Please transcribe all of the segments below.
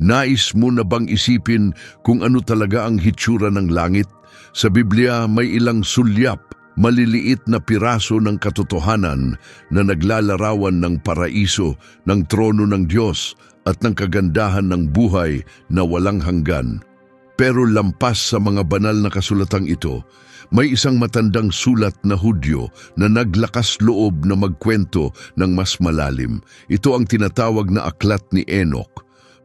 Nais mo na bang isipin kung ano talaga ang hitsura ng langit? Sa Biblia may ilang sulyap, maliliit na piraso ng katotohanan na naglalarawan ng paraiso, ng trono ng Diyos at ng kagandahan ng buhay na walang hanggan. Pero lampas sa mga banal na kasulatang ito, may isang matandang sulat na Hudyo na naglakas loob na magkwento ng mas malalim. Ito ang tinatawag na Aklat ni Enoch.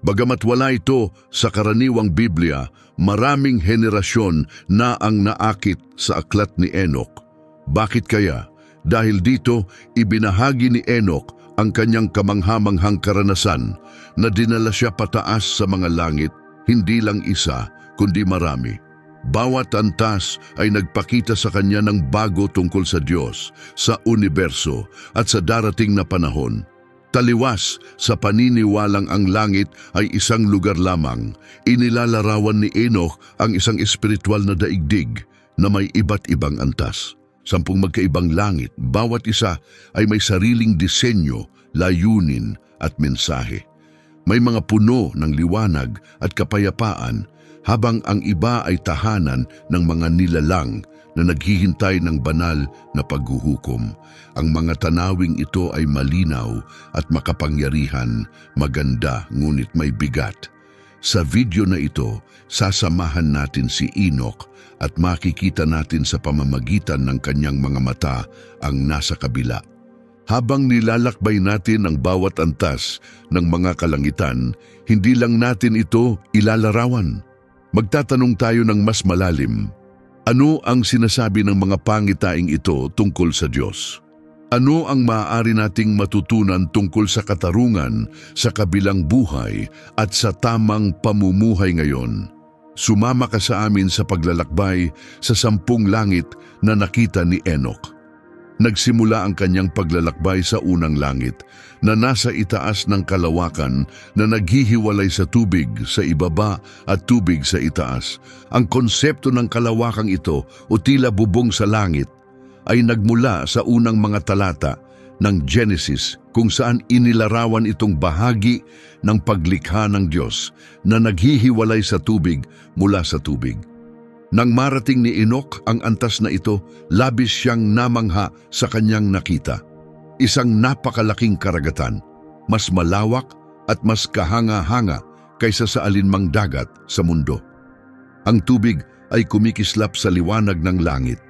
Bagamat wala ito sa karaniwang Biblia, maraming henerasyon na ang naakit sa Aklat ni Enoch. Bakit kaya? Dahil dito, ibinahagi ni Enoch ang kanyang kamanghamanghang karanasan na dinala siya pataas sa mga langit, hindi lang isa, kundi marami. Bawat antas ay nagpakita sa kanya ng bago tungkol sa Diyos, sa universo at sa darating na panahon. Taliwas sa paniniwalang ang langit ay isang lugar lamang, inilalarawan ni Enoch ang isang espiritual na daigdig na may iba't ibang antas. 10 magkaibang langit, bawat isa ay may sariling disenyo, layunin at mensahe. May mga puno ng liwanag at kapayapaan, habang ang iba ay tahanan ng mga nilalang na naghihintay ng banal na paghuhukom. Ang mga tanawing ito ay malinaw at makapangyarihan, maganda ngunit may bigat. Sa video na ito, sasamahan natin si Enoch at makikita natin sa pamamagitan ng kanyang mga mata ang nasa kabila. Habang nilalakbay natin ang bawat antas ng mga kalangitan, hindi lang natin ito ilalarawan. Magtatanong tayo ng mas malalim. Ano ang sinasabi ng mga pangitaing ito tungkol sa Diyos? Ano ang maaari nating matutunan tungkol sa katarungan, sa kabilang buhay at sa tamang pamumuhay ngayon? Sumama ka sa amin sa paglalakbay sa 10 langit na nakita ni Enoch. Nagsimula ang kanyang paglalakbay sa unang langit na nasa itaas ng kalawakan na naghihiwalay sa tubig sa ibaba at tubig sa itaas. Ang konsepto ng kalawakang ito o tila bubong sa langit ay nagmula sa unang mga talata ng Genesis kung saan inilarawan itong bahagi ng paglikha ng Diyos na naghihiwalay sa tubig mula sa tubig. Nang marating ni Enoch ang antas na ito, labis siyang namangha sa kanyang nakita. Isang napakalaking karagatan, mas malawak at mas kahanga-hanga kaysa sa alinmang dagat sa mundo. Ang tubig ay kumikislap sa liwanag ng langit,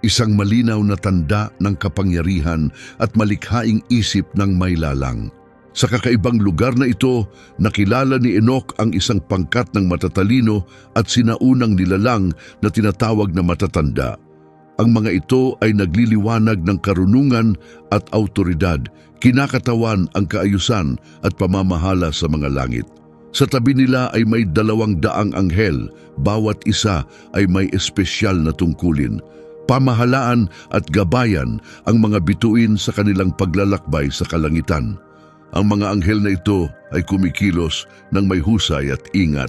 isang malinaw na tanda ng kapangyarihan at malikhaing isip ng maylalang. Sa kakaibang lugar na ito, nakilala ni Enoch ang isang pangkat ng matatalino at sinaunang nilalang na tinatawag na matatanda. Ang mga ito ay nagliliwanag ng karunungan at autoridad, kinakatawan ang kaayusan at pamamahala sa mga langit. Sa tabi nila ay may 200 anghel, bawat isa ay may espesyal na tungkulin. Pamahalaan at gabayan ang mga bituin sa kanilang paglalakbay sa kalangitan. Ang mga anghel na ito ay kumikilos ng may husay at ingat.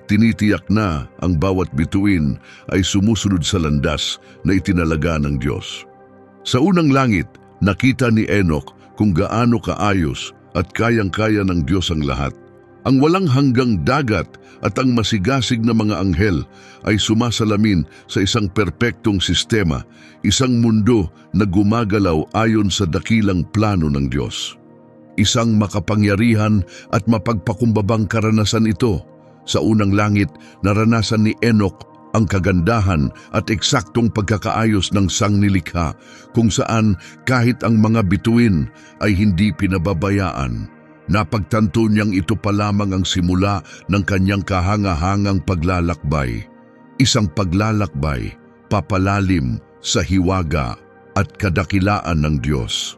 Tinitiyak na ang bawat bituin ay sumusunod sa landas na itinalaga ng Diyos. Sa unang langit, nakita ni Enoch kung gaano kaayos at kayang-kaya ng Diyos ang lahat. Ang walang hanggang dagat at ang masigasig na mga anghel ay sumasalamin sa isang perpektong sistema, isang mundo na gumagalaw ayon sa dakilang plano ng Diyos. Isang makapangyarihan at mapagpakumbabang karanasan ito. Sa unang langit, naranasan ni Enoch ang kagandahan at eksaktong pagkakaayos ng sangnilikha kung saan kahit ang mga bituin ay hindi pinababayaan. Napagtanto niyang ito pa lamang ang simula ng kanyang kahanga-hangang paglalakbay. Isang paglalakbay, papalalim sa hiwaga at kadakilaan ng Diyos.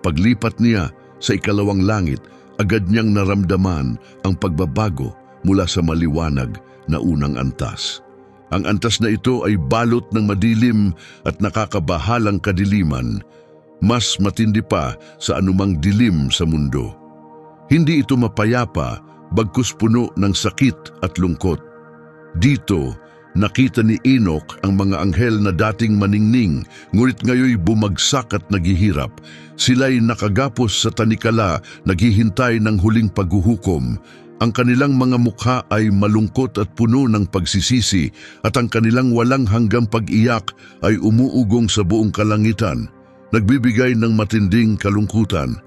Paglipat niya sa ikalawang langit, agad niyang naramdaman ang pagbabago mula sa maliwanag na unang antas. Ang antas na ito ay balot ng madilim at nakakabahalang kadiliman, mas matindi pa sa anumang dilim sa mundo. Hindi ito mapayapa, bagkus puno ng sakit at lungkot. Dito, nakita ni Enoch ang mga anghel na dating maningning, ngunit ngayoy bumagsak at naghihirap. Sila'y nakagapos sa tanikala, naghihintay ng huling paghuhukom. Ang kanilang mga mukha ay malungkot at puno ng pagsisisi at ang kanilang walang hanggang pag-iyak ay umuugong sa buong kalangitan, nagbibigay ng matinding kalungkutan.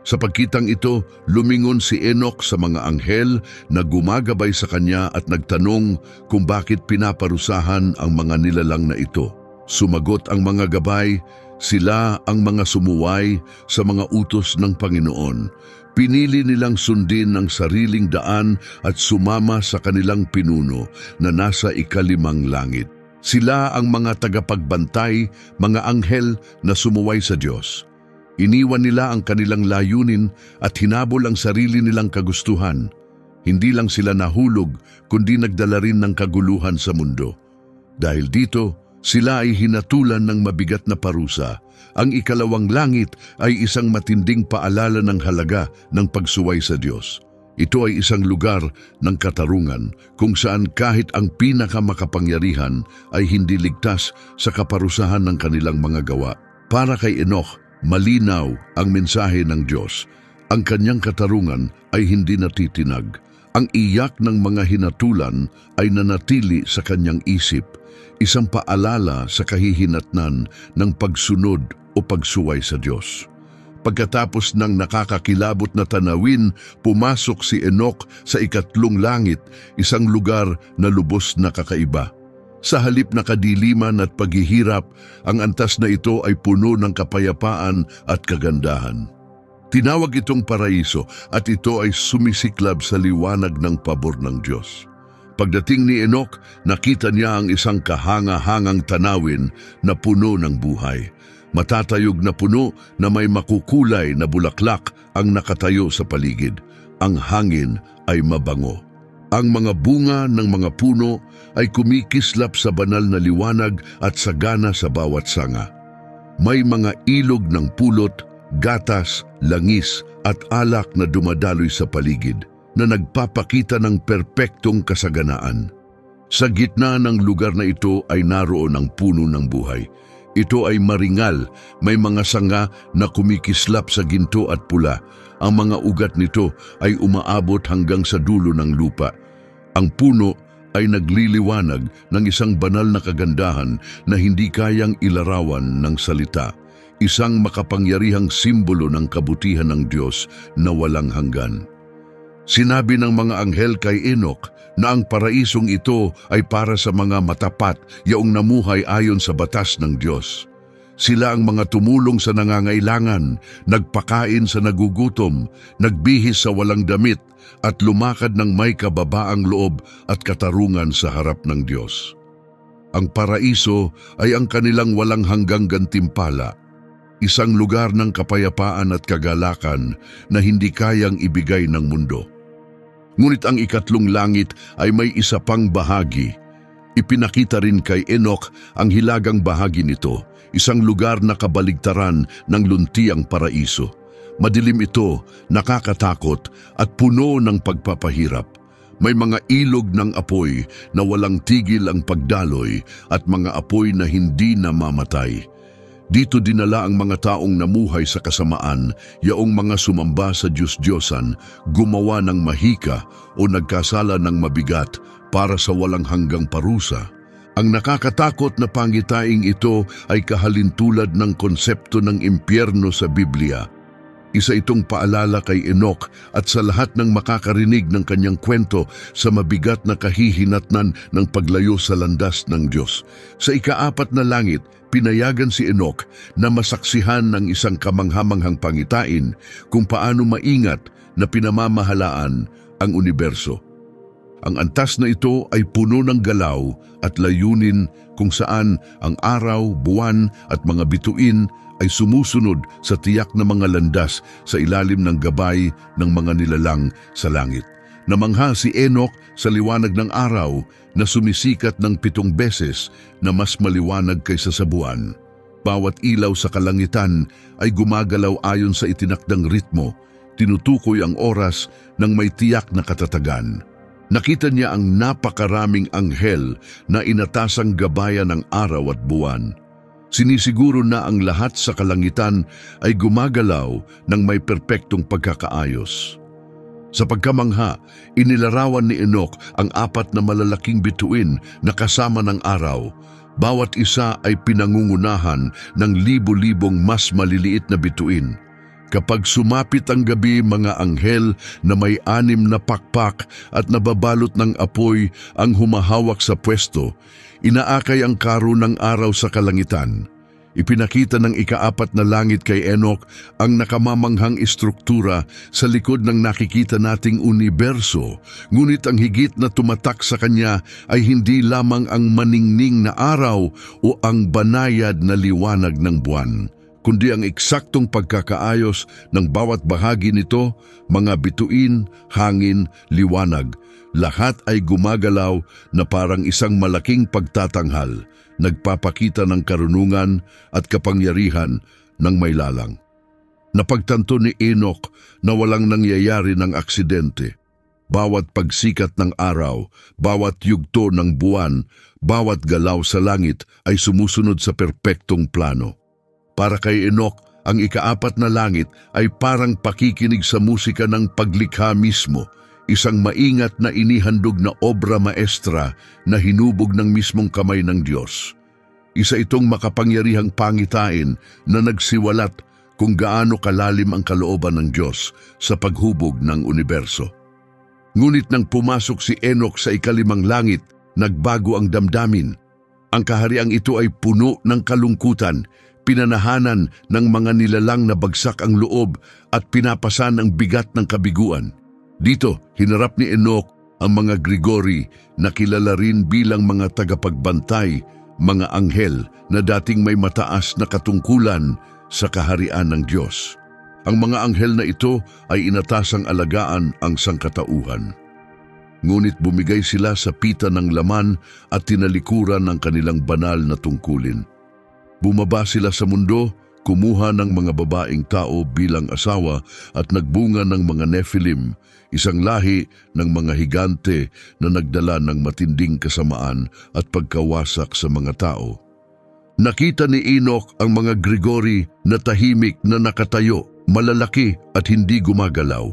Sa pagkitang ito, lumingon si Enoch sa mga anghel na gumagabay sa kanya at nagtanong kung bakit pinaparusahan ang mga nilalang na ito. Sumagot ang mga gabay, sila ang mga sumuway sa mga utos ng Panginoon. Pinili nilang sundin ang sariling daan at sumama sa kanilang pinuno na nasa ikalimang langit. Sila ang mga tagapagbantay, mga anghel na sumuway sa Diyos. Iniwan nila ang kanilang layunin at hinabol ang sarili nilang kagustuhan. Hindi lang sila nahulog, kundi nagdala rin ng kaguluhan sa mundo. Dahil dito, sila ay hinatulan ng mabigat na parusa. Ang ikalawang langit ay isang matinding paalala ng halaga ng pagsuway sa Diyos. Ito ay isang lugar ng katarungan kung saan kahit ang pinakamakapangyarihan ay hindi ligtas sa kaparusahan ng kanilang mga gawa. Para kay Enoch, malinaw ang mensahe ng Diyos. Ang kanyang katarungan ay hindi natitinag. Ang iyak ng mga hinatulan ay nanatili sa kanyang isip, isang paalala sa kahihinatnan ng pagsunod o pagsuway sa Diyos. Pagkatapos ng nakakakilabot na tanawin, pumasok si Enoch sa ikatlong langit, isang lugar na lubos na kakaiba. Sa halip na kadiliman at paghihirap, ang antas na ito ay puno ng kapayapaan at kagandahan. Tinawag itong paraiso at ito ay sumisiklab sa liwanag ng pabor ng Diyos. Pagdating ni Enoch, nakita niya ang isang kahanga-hangang tanawin na puno ng buhay. Matatayog na puno na may makukulay na bulaklak ang nakatayo sa paligid. Ang hangin ay mabango. Ang mga bunga ng mga puno ay kumikislap sa banal na liwanag at sagana sa bawat sanga. May mga ilog ng pulot, gatas, langis at alak na dumadaloy sa paligid na nagpapakita ng perpektong kasaganaan. Sa gitna ng lugar na ito ay naroon ang puno ng buhay. Ito ay maringal, may mga sanga na kumikislap sa ginto at pula. Ang mga ugat nito ay umaabot hanggang sa dulo ng lupa. Ang puno ay nagliliwanag ng isang banal na kagandahan na hindi kayang ilarawan ng salita. Isang makapangyarihang simbolo ng kabutihan ng Diyos na walang hanggan. Sinabi ng mga anghel kay Enoch na ang paraisong ito ay para sa mga matapat, yaong namuhay ayon sa batas ng Diyos. Sila ang mga tumulong sa nangangailangan, nagpakain sa nagugutom, nagbihis sa walang damit, at lumakad ng may kababaang loob at katarungan sa harap ng Diyos. Ang paraiso ay ang kanilang walang hanggang gantimpala, isang lugar ng kapayapaan at kagalakan na hindi kayang ibigay ng mundo. Ngunit ang ikatlong langit ay may isa pang bahagi. Ipinakita rin kay Enoch ang hilagang bahagi nito, isang lugar na kabaligtaran ng luntiang paraiso. Madilim ito, nakakatakot at puno ng pagpapahirap. May mga ilog ng apoy na walang tigil ang pagdaloy at mga apoy na hindi namamatay. Dito dinala ang mga taong namuhay sa kasamaan, yaong mga sumamba sa Diyos-Diyosan, gumawa ng mahika o nagkasala ng mabigat para sa walang hanggang parusa. Ang nakakatakot na pangitaing ito ay kahalintulad ng konsepto ng impyerno sa Biblia. Isa itong paalala kay Enoch at sa lahat ng makakarinig ng kanyang kwento sa mabigat na kahihinatnan ng paglayo sa landas ng Diyos. Sa ikaapat na langit, pinayagan si Enoch na masaksihan ng isang kamanghamanghang pangitain kung paano maingat na pinamamahalaan ang universo. Ang antas na ito ay puno ng galaw at layunin kung saan ang araw, buwan at mga bituin ay sumusunod sa tiyak na mga landas sa ilalim ng gabay ng mga nilalang sa langit. Namangha si Enoch sa liwanag ng araw na sumisikat ng 7 beses na mas maliwanag kaysa sa buwan. Bawat ilaw sa kalangitan ay gumagalaw ayon sa itinakdang ritmo, tinutukoy ang oras ng may tiyak na katatagan. Nakita niya ang napakaraming anghel na inatasang gabayan ng araw at buwan. Sinisiguro na ang lahat sa kalangitan ay gumagalaw ng may perpektong pagkakaayos. Sa pagkamangha, inilarawan ni Enoch ang 4 na malalaking bituin na kasama ng araw. Bawat isa ay pinangungunahan ng libo-libong mas maliliit na bituin. Kapag sumapit ang gabi, mga anghel na may 6 na pakpak at nababalot ng apoy ang humahawak sa pwesto, inaakay ang karo ng araw sa kalangitan. Ipinakita ng ika-4 na langit kay Enoch ang nakamamanghang istruktura sa likod ng nakikita nating universo, ngunit ang higit na tumatak sa kanya ay hindi lamang ang maningning na araw o ang banayad na liwanag ng buwan, kundi ang eksaktong pagkakaayos ng bawat bahagi nito, mga bituin, hangin, liwanag. Lahat ay gumagalaw na parang isang malaking pagtatanghal, nagpapakita ng karunungan at kapangyarihan ng may lalang. Napagtanto ni Enoch na walang nangyayari ng aksidente. Bawat pagsikat ng araw, bawat yugto ng buwan, bawat galaw sa langit ay sumusunod sa perpektong plano. Para kay Enoch, ang ika-4 na langit ay parang pakikinig sa musika ng paglikha mismo, isang maingat na inihandog na obra maestra na hinubog ng mismong kamay ng Diyos. Isa itong makapangyarihang pangitain na nagsiwalat kung gaano kalalim ang kalooban ng Diyos sa paghubog ng universo. Ngunit nang pumasok si Enoch sa ika-5 langit, nagbago ang damdamin. Ang kahariang ito ay puno ng kalungkutan, pinanahanan ng mga nilalang na bagsak ang loob at pinapasan ang bigat ng kabiguan. Dito, hinarap ni Enoch ang mga Grigori na kilala rin bilang mga tagapagbantay, mga anghel na dating may mataas na katungkulan sa kaharian ng Diyos. Ang mga anghel na ito ay inatasang alagaan ang sangkatauhan. Ngunit bumigay sila sa pita ng laman at tinalikuran ng kanilang banal na tungkulin. Bumaba sila sa mundo, kumuha ng mga babaeng tao bilang asawa at nagbunga ng mga Nephilim, isang lahi ng mga higante na nagdala ng matinding kasamaan at pagkawasak sa mga tao. Nakita ni Enoch ang mga Grigori na tahimik na nakatayo, malalaki at hindi gumagalaw.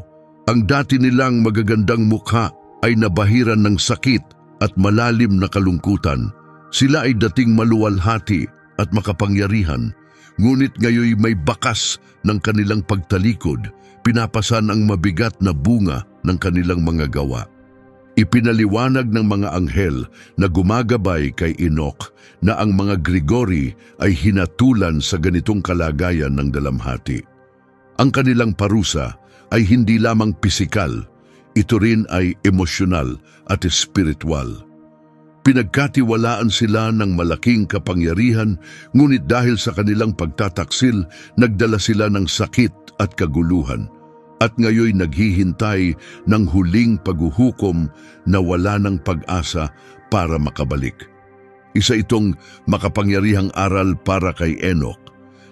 Ang dati nilang magagandang mukha ay nabahiran ng sakit at malalim na kalungkutan. Sila ay dating maluwalhati at makapangyarihan, ngunit ngayoy may bakas ng kanilang pagtalikod, pinapasan ang mabigat na bunga ng kanilang mga gawa. Ipinaliwanag ng mga anghel na gumagabay kay Enoch na ang mga Grigori ay hinatulan sa ganitong kalagayan ng dalamhati. Ang kanilang parusa ay hindi lamang pisikal, ito rin ay emosyonal at espiritual. Pinagkatiwalaan sila ng malaking kapangyarihan, ngunit dahil sa kanilang pagtataksil, nagdala sila ng sakit at kaguluhan. At ngayoy naghihintay ng huling paghuhukom na wala ng pag-asa para makabalik. Isa itong makapangyarihang aral para kay Enoch.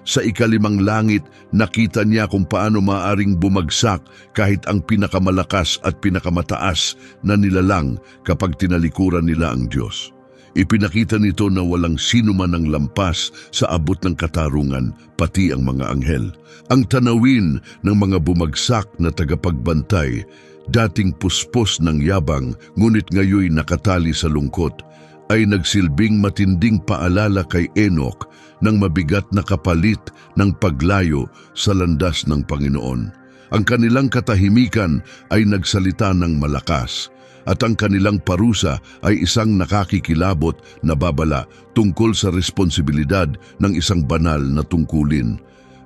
Sa ika-5 langit, nakita niya kung paano maaaring bumagsak kahit ang pinakamalakas at pinakamataas na nilalang kapag tinalikuran nila ang Diyos. Ipinakita nito na walang sino man ang lampas sa abot ng katarungan, pati ang mga anghel. Ang tanawin ng mga bumagsak na tagapagbantay, dating puspos ng yabang ngunit ngayoy nakatali sa lungkot, ay nagsilbing matinding paalala kay Enoch ng mabigat na kapalit ng paglayo sa landas ng Panginoon. Ang kanilang katahimikan ay nagsalita ng malakas, at ang kanilang parusa ay isang nakakikilabot na babala tungkol sa responsibilidad ng isang banal na tungkulin,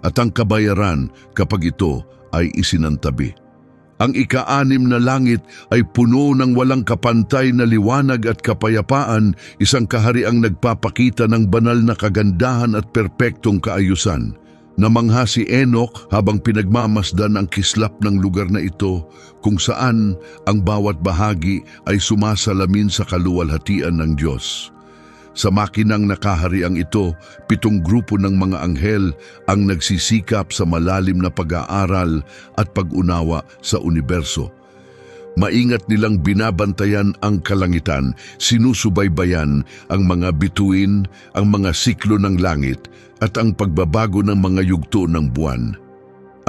at ang kabayaran kapag ito ay isinantabi. Ang ika-6 na langit ay puno ng walang kapantay na liwanag at kapayapaan, isang kahariang nagpapakita ng banal na kagandahan at perpektong kaayusan. Namangha si Enoch habang pinagmamasdan ang kislap ng lugar na ito, kung saan ang bawat bahagi ay sumasalamin sa kaluwalhatian ng Diyos. Sa makinang nakahariang ito, 7 grupo ng mga anghel ang nagsisikap sa malalim na pag-aaral at pag-unawa sa universo. Maingat nilang binabantayan ang kalangitan, sinusubaybayan ang mga bituin, ang mga siklo ng langit, at ang pagbabago ng mga yugto ng buwan.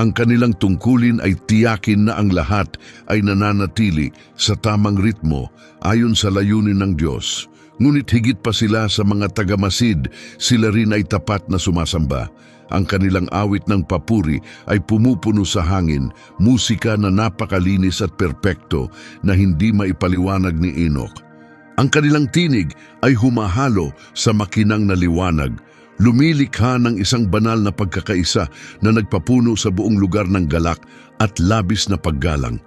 Ang kanilang tungkulin ay tiyakin na ang lahat ay nananatili sa tamang ritmo ayon sa layunin ng Diyos. Ngunit higit pa sila sa mga tagamasid, sila rin ay tapat na sumasamba. Ang kanilang awit ng papuri ay pumupuno sa hangin, musika na napakalinis at perpekto na hindi maipaliwanag ni Enoch. Ang kanilang tinig ay humahalo sa makinang na liwanag, lumilikha ng isang banal na pagkakaisa na nagpapuno sa buong lugar ng galak at labis na paggalang.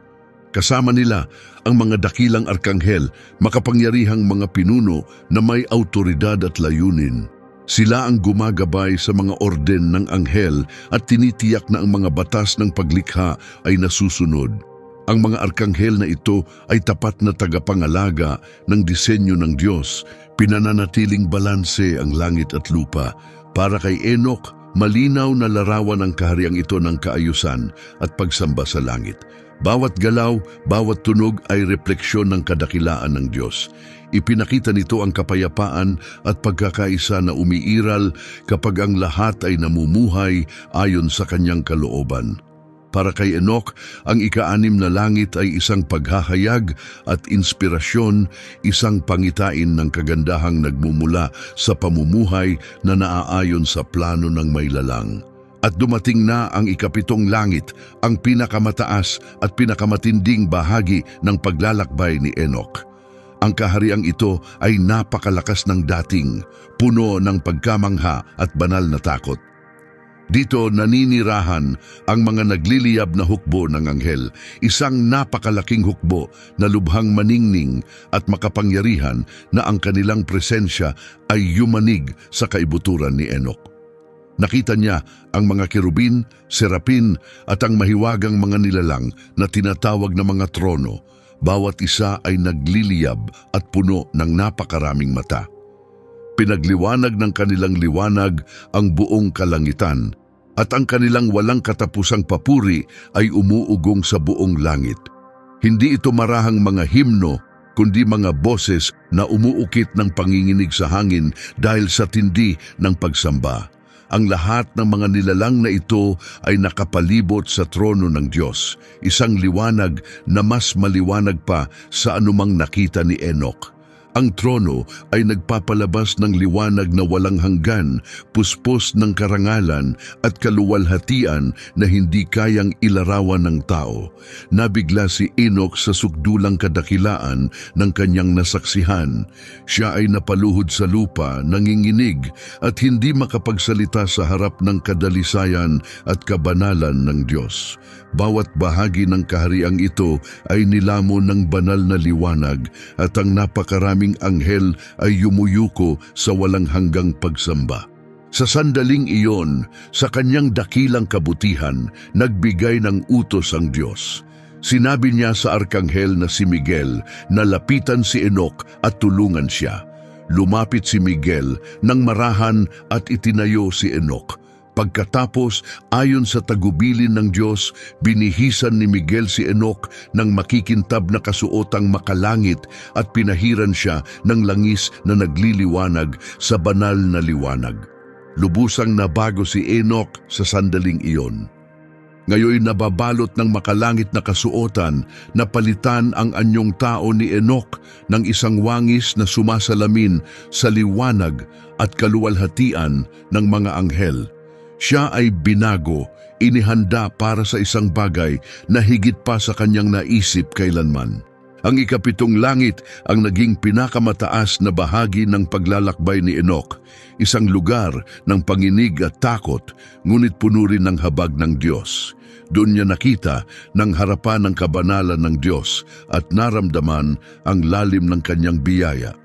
Kasama nila ang mga dakilang arkanghel, makapangyarihang mga pinuno na may autoridad at layunin. Sila ang gumagabay sa mga orden ng anghel at tinitiyak na ang mga batas ng paglikha ay nasusunod. Ang mga arkanghel na ito ay tapat na tagapangalaga ng disenyo ng Diyos. Pinananatiling balanse ang langit at lupa. Para kay Enoch, malinaw na larawan ang kahariang ito ng kaayusan at pagsamba sa langit. Bawat galaw, bawat tunog ay refleksyon ng kadakilaan ng Diyos. Ipinakita nito ang kapayapaan at pagkakaisa na umiiral kapag ang lahat ay namumuhay ayon sa kanyang kalooban. Para kay Enoch, ang ika-6 na langit ay isang paghahayag at inspirasyon, isang pangitain ng kagandahang nagmumula sa pamumuhay na naaayon sa plano ng maylalang. At dumating na ang ika-7 langit, ang pinakamataas at pinakamatinding bahagi ng paglalakbay ni Enoch. Ang kahariang ito ay napakalakas ng dating, puno ng pagkamangha at banal na takot. Dito naninirahan ang mga nagliliyab na hukbo ng anghel, isang napakalaking hukbo na lubhang maningning at makapangyarihan na ang kanilang presensya ay yumanig sa kaibuturan ni Enoch. Nakita niya ang mga kerubin, serapin at ang mahiwagang mga nilalang na tinatawag na mga trono. Bawat isa ay nagliliyab at puno ng napakaraming mata. Pinagliwanag ng kanilang liwanag ang buong kalangitan at ang kanilang walang katapusang papuri ay umuugong sa buong langit. Hindi ito marahang mga himno, kundi mga boses na umuukit ng panginginig sa hangin dahil sa tindi ng pagsamba. Ang lahat ng mga nilalang na ito ay nakapalibot sa trono ng Diyos, isang liwanag na mas maliwanag pa sa anumang nakita ni Enoch. Ang trono ay nagpapalabas ng liwanag na walang hanggan, puspos ng karangalan at kaluwalhatian na hindi kayang ilarawan ng tao. Nabigla si Enoch sa sukdulang kadakilaan ng kanyang nasaksihan. Siya ay napaluhod sa lupa, nanginginig at hindi makapagsalita sa harap ng kadalisayan at kabanalan ng Diyos. Bawat bahagi ng kahariang ito ay nilamon ng banal na liwanag at ang napakaraming anghel ay yumuyuko sa walang hanggang pagsamba. Sa sandaling iyon, sa kanyang dakilang kabutihan, nagbigay ng utos ang Diyos. Sinabi niya sa arkanghel na si Miguel na lapitan si Enoch at tulungan siya. Lumapit si Miguel nang marahan at itinayo si Enoch. Pagkatapos, ayon sa tagubilin ng Diyos, binihisan ni Miguel si Enoch ng makikintab na kasuotang makalangit at pinahiran siya ng langis na nagliliwanag sa banal na liwanag. Lubusang nabago si Enoch sa sandaling iyon. Ngayon nababalot ng makalangit na kasuotan na palitan ang anyong tao ni Enoch ng isang wangis na sumasalamin sa liwanag at kaluwalhatian ng mga anghel. Siya ay binago, inihanda para sa isang bagay na higit pa sa kanyang naisip kailanman. Ang ika-7 langit ang naging pinakamataas na bahagi ng paglalakbay ni Enoch, isang lugar ng panginig at takot, ngunit puno rin ng habag ng Diyos. Doon niya nakita ng harapan ng kabanalan ng Diyos at naramdaman ang lalim ng kanyang biyaya.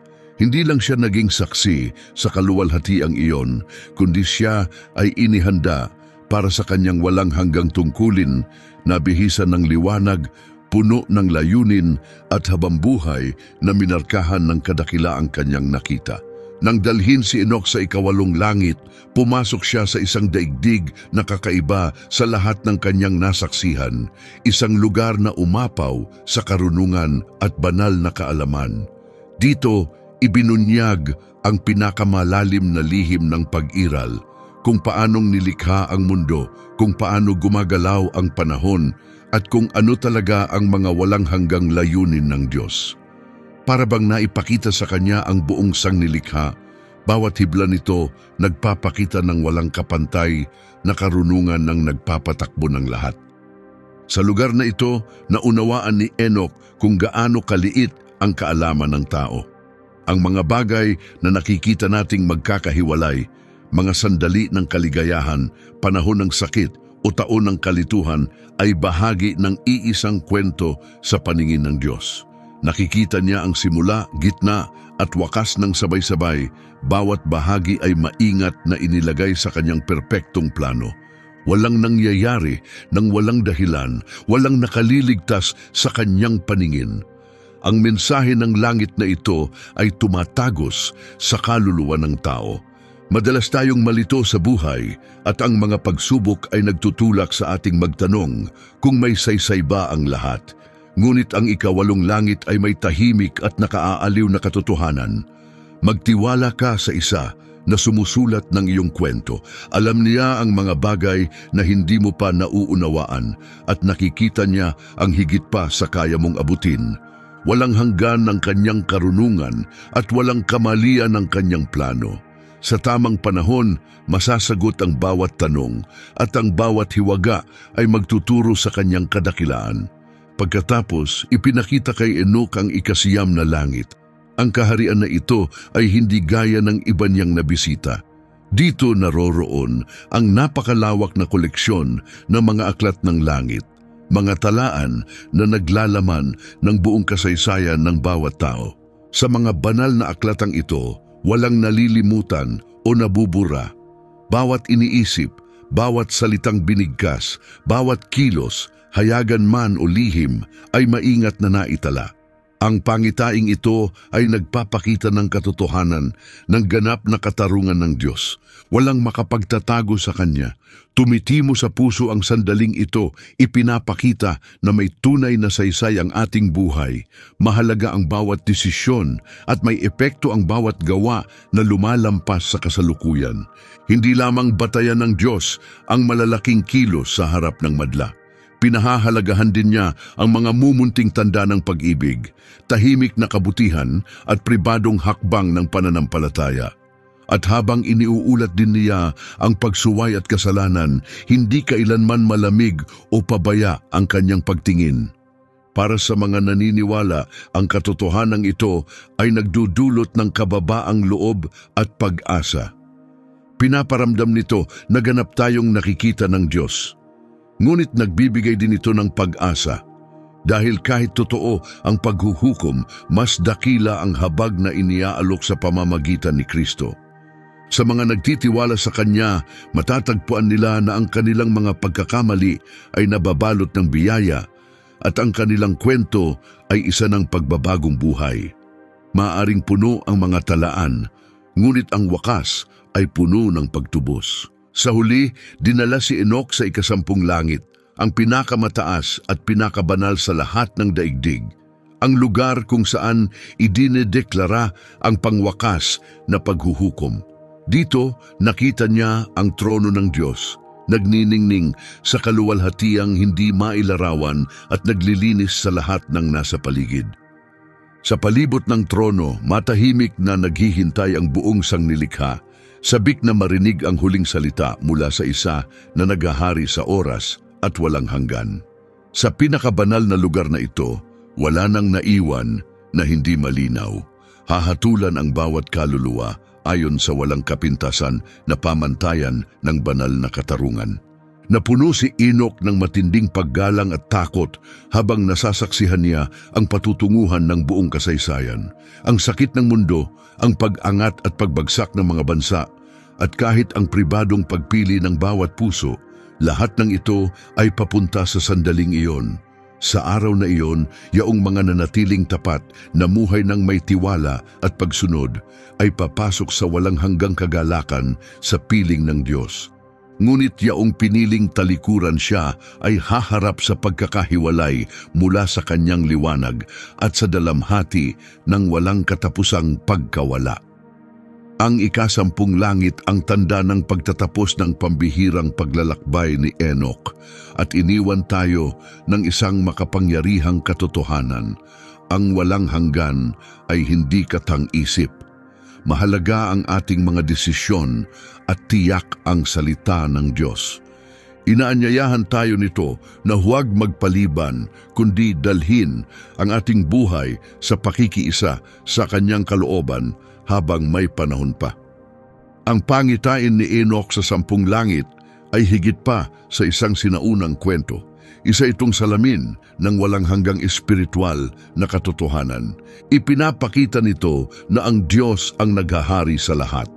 Hindi lang siya naging saksi sa kaluwalhatiang iyon, kundi siya ay inihanda para sa kanyang walang hanggang tungkulin na bihisan ng liwanag, puno ng layunin at habambuhay na minarkahan ng kadakilaang kanyang nakita. Nang dalhin si Enoch sa ika-8 langit, pumasok siya sa isang daigdig na kakaiba sa lahat ng kanyang nasaksihan, isang lugar na umapaw sa karunungan at banal na kaalaman. Dito, ibinunyag ang pinakamalalim na lihim ng pag-iral, kung paanong nilikha ang mundo, kung paano gumagalaw ang panahon, at kung ano talaga ang mga walang hanggang layunin ng Diyos. Para bang naipakita sa kanya ang buong sangnilikha, bawat hibla nito nagpapakita ng walang kapantay na karunungan ng nagpapatakbo ng lahat. Sa lugar na ito, naunawaan ni Enoch kung gaano kaliit ang kaalaman ng tao. Ang mga bagay na nakikita nating magkakahiwalay, mga sandali ng kaligayahan, panahon ng sakit o taon ng kalituhan ay bahagi ng iisang kwento sa paningin ng Diyos. Nakikita niya ang simula, gitna at wakas ng sabay-sabay, bawat bahagi ay maingat na inilagay sa kanyang perpektong plano. Walang nangyayari nang walang dahilan, walang nakaliligtas sa kanyang paningin. Ang mensahe ng langit na ito ay tumatagos sa kaluluwa ng tao. Madalas tayong malito sa buhay at ang mga pagsubok ay nagtutulak sa ating magtanong kung may saysay ba ang lahat. Ngunit ang ikawalong langit ay may tahimik at nakaaaliw na katotohanan. Magtiwala ka sa isa na sumusulat ng iyong kwento. Alam niya ang mga bagay na hindi mo pa nauunawaan at nakikita niya ang higit pa sa kaya mong abutin. Walang hanggan ng kanyang karunungan at walang kamalian ng kanyang plano. Sa tamang panahon, masasagot ang bawat tanong at ang bawat hiwaga ay magtuturo sa kanyang kadakilaan. Pagkatapos, ipinakita kay Enoch ang ikasiyam na langit. Ang kaharian na ito ay hindi gaya ng iba niyang nabisita. Dito naroroon ang napakalawak na koleksyon ng mga aklat ng langit, mga talaan na naglalaman ng buong kasaysayan ng bawat tao. Sa mga banal na aklatang ito, walang nalilimutan o nabubura. Bawat iniisip, bawat salitang binigkas, bawat kilos, hayagan man o lihim ay maingat na naitala. Ang pangitaing ito ay nagpapakita ng katotohanan ng ganap na katarungan ng Diyos. Walang makapagtatago sa Kanya. Tumitimo sa puso ang sandaling ito, ipinapakita na may tunay na saysay ang ating buhay. Mahalaga ang bawat desisyon at may epekto ang bawat gawa na lumalampas sa kasalukuyan. Hindi lamang batayan ng Diyos ang malalaking kilos sa harap ng madla. Pinahahalagahan din niya ang mga mumunting tanda ng pag-ibig, tahimik na kabutihan at pribadong hakbang ng pananampalataya. At habang iniuulat din niya ang pagsuway at kasalanan, hindi kailanman malamig o pabaya ang kanyang pagtingin. Para sa mga naniniwala, ang katotohanan ito ay nagdudulot ng kababaang loob at pag-asa. Pinaparamdam nito na ganap tayong nakikita ng Diyos. Ngunit nagbibigay din ito ng pag-asa. Dahil kahit totoo ang paghuhukom, mas dakila ang habag na iniaalok sa pamamagitan ni Kristo. Sa mga nagtitiwala sa Kanya, matatagpuan nila na ang kanilang mga pagkakamali ay nababalot ng biyaya at ang kanilang kwento ay isa ng pagbabagong buhay. Maaring puno ang mga talaan, ngunit ang wakas ay puno ng pagtubos. Sa huli, dinala si Enoch sa ikasampung langit, ang pinakamataas at pinakabanal sa lahat ng daigdig, ang lugar kung saan idinedeklara ang pangwakas na paghuhukom. Dito, nakita niya ang trono ng Diyos, nagniningning sa kaluwalhatiang hindi mailarawan at naglilinis sa lahat ng nasa paligid. Sa palibot ng trono, matahimik na naghihintay ang buong sangnilikha, sabik na marinig ang huling salita mula sa isa na naghahari sa oras at walang hanggan. Sa pinakabanal na lugar na ito, wala nang naiwan na hindi malinaw. Hahatulan ang bawat kaluluwa ayon sa walang kapintasan na pamantayan ng banal na katarungan. Napuno si Enoch ng matinding paggalang at takot habang nasasaksihan niya ang patutunguhan ng buong kasaysayan, ang sakit ng mundo, ang pag-angat at pagbagsak ng mga bansa, at kahit ang pribadong pagpili ng bawat puso, lahat ng ito ay papunta sa sandaling iyon. Sa araw na iyon, yaong mga nanatiling tapat, namuhay ng may tiwala at pagsunod, ay papasok sa walang hanggang kagalakan sa piling ng Diyos. Ngunit yaong piniling talikuran siya ay haharap sa pagkakahiwalay mula sa kanyang liwanag at sa dalamhati ng walang katapusang pagkawala. Ang ikasampung langit ang tanda ng pagtatapos ng pambihirang paglalakbay ni Enoch at iniwan tayo ng isang makapangyarihang katotohanan. Ang walang hanggan ay hindi katang-isip. Mahalaga ang ating mga desisyon at tiyak ang salita ng Diyos. Inaanyayahan tayo nito na huwag magpaliban, kundi dalhin ang ating buhay sa pakikiisa sa kanyang kalooban habang may panahon pa. Ang pangitain ni Enoch sa 10 langit ay higit pa sa isang sinaunang kwento. Isa itong salamin ng walang hanggang espiritual na katotohanan. Ipinapakita nito na ang Diyos ang naghahari sa lahat.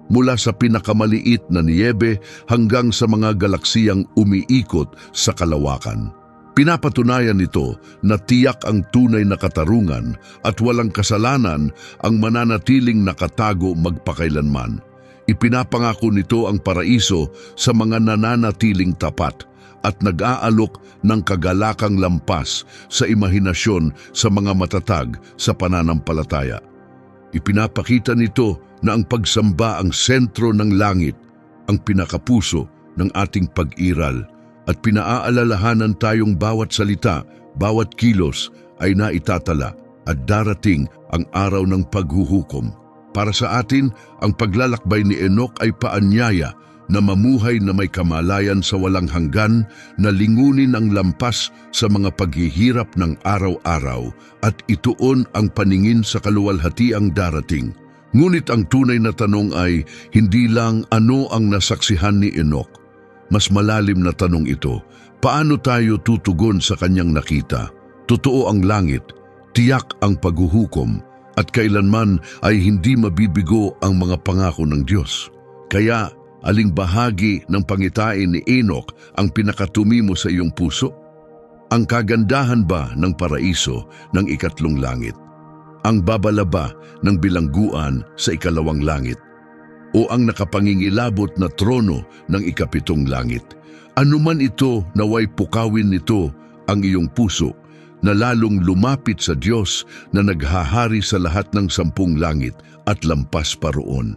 Mula sa pinakamaliit na niyebe hanggang sa mga galaksiyang umiikot sa kalawakan. Pinapatunayan nito na tiyak ang tunay na katarungan at walang kasalanan ang mananatiling nakatago magpakailanman. Ipinapangako nito ang paraiso sa mga nananatiling tapat at nag-aalok ng kagalakang lampas sa imahinasyon sa mga matatag sa pananampalataya. Ipinapakita nito na ang pagsamba ang sentro ng langit, ang pinakapuso ng ating pag-iral, at pinaaalalahanan tayong bawat salita, bawat kilos ay naitatala at darating ang araw ng paghuhukom. Para sa atin, ang paglalakbay ni Enoch ay paanyaya na mamuhay na may kamalayan sa walang hanggan, na lingunin ang lampas sa mga paghihirap ng araw-araw at ituon ang paningin sa kaluwalhatiang darating. Ngunit ang tunay na tanong ay hindi lang ano ang nasaksihan ni Enoch. Mas malalim na tanong ito, paano tayo tutugon sa kanyang nakita? Totoo ang langit, tiyak ang paghuhukom, at kailanman ay hindi mabibigo ang mga pangako ng Diyos. Kaya, aling bahagi ng pangitain ni Enoch ang pinakatumi mo sa iyong puso? Ang kagandahan ba ng paraiso ng ikatlong langit? Ang babalaba ng bilangguan sa ikalawang langit? O ang nakapangingilabot na trono ng ikapitong langit? Anuman ito, naway pukawin nito ang iyong puso na lalong lumapit sa Diyos na naghahari sa lahat ng 10 langit at lampas pa roon.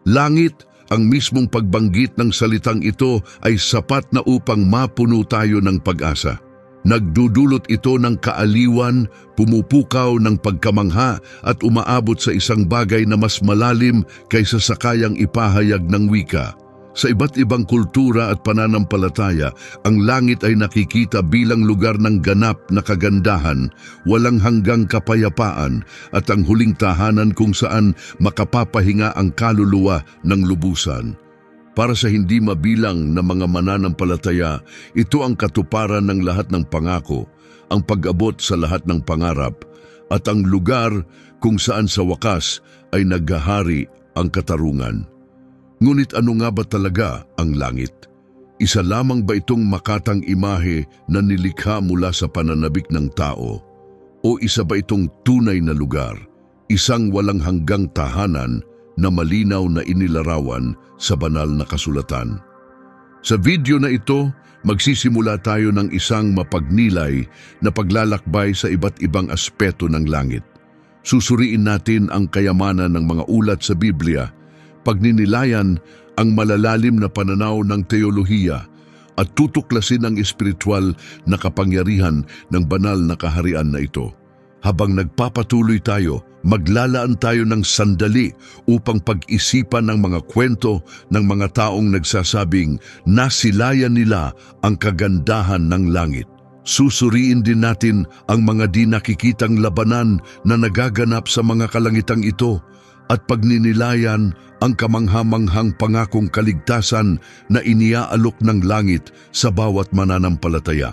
Langit, ang mismong pagbanggit ng salitang ito ay sapat na upang mapuno tayo ng pag-asa. Nagdudulot ito ng kaaliwan, pumupukaw ng pagkamangha at umaabot sa isang bagay na mas malalim kaysa sa kayang ipahayag ng wika. Sa iba't ibang kultura at pananampalataya, ang langit ay nakikita bilang lugar ng ganap na kagandahan, walang hanggang kapayapaan at ang huling tahanan kung saan makapapahinga ang kaluluwa ng lubusan. Para sa hindi mabilang na mga mananampalataya, ito ang katuparan ng lahat ng pangako, ang pag-abot sa lahat ng pangarap, at ang lugar kung saan sa wakas ay naghahari ang katarungan. Ngunit ano nga ba talaga ang langit? Isa lamang ba itong makatang imahe na nilikha mula sa pananabik ng tao? O isa ba itong tunay na lugar, isang walang hanggang tahanan na malinaw na inilarawan sa banal na kasulatan? Sa video na ito, magsisimula tayo ng isang mapagnilay na paglalakbay sa iba't ibang aspeto ng langit. Susuriin natin ang kayamanan ng mga ulat sa Biblia, pagninilayan ang malalalim na pananaw ng teolohiya, at tutuklasin ang espiritual na kapangyarihan ng banal na kaharian na ito. Habang nagpapatuloy tayo, maglalaan tayo ng sandali upang pag-isipan ng mga kwento ng mga taong nagsasabing nasilayan nila ang kagandahan ng langit. Susuriin din natin ang mga di nakikitang labanan na nagaganap sa mga kalangitang ito, at pagninilayan ang kamanghamanghang pangakong kaligtasan na iniaalok ng langit sa bawat mananampalataya.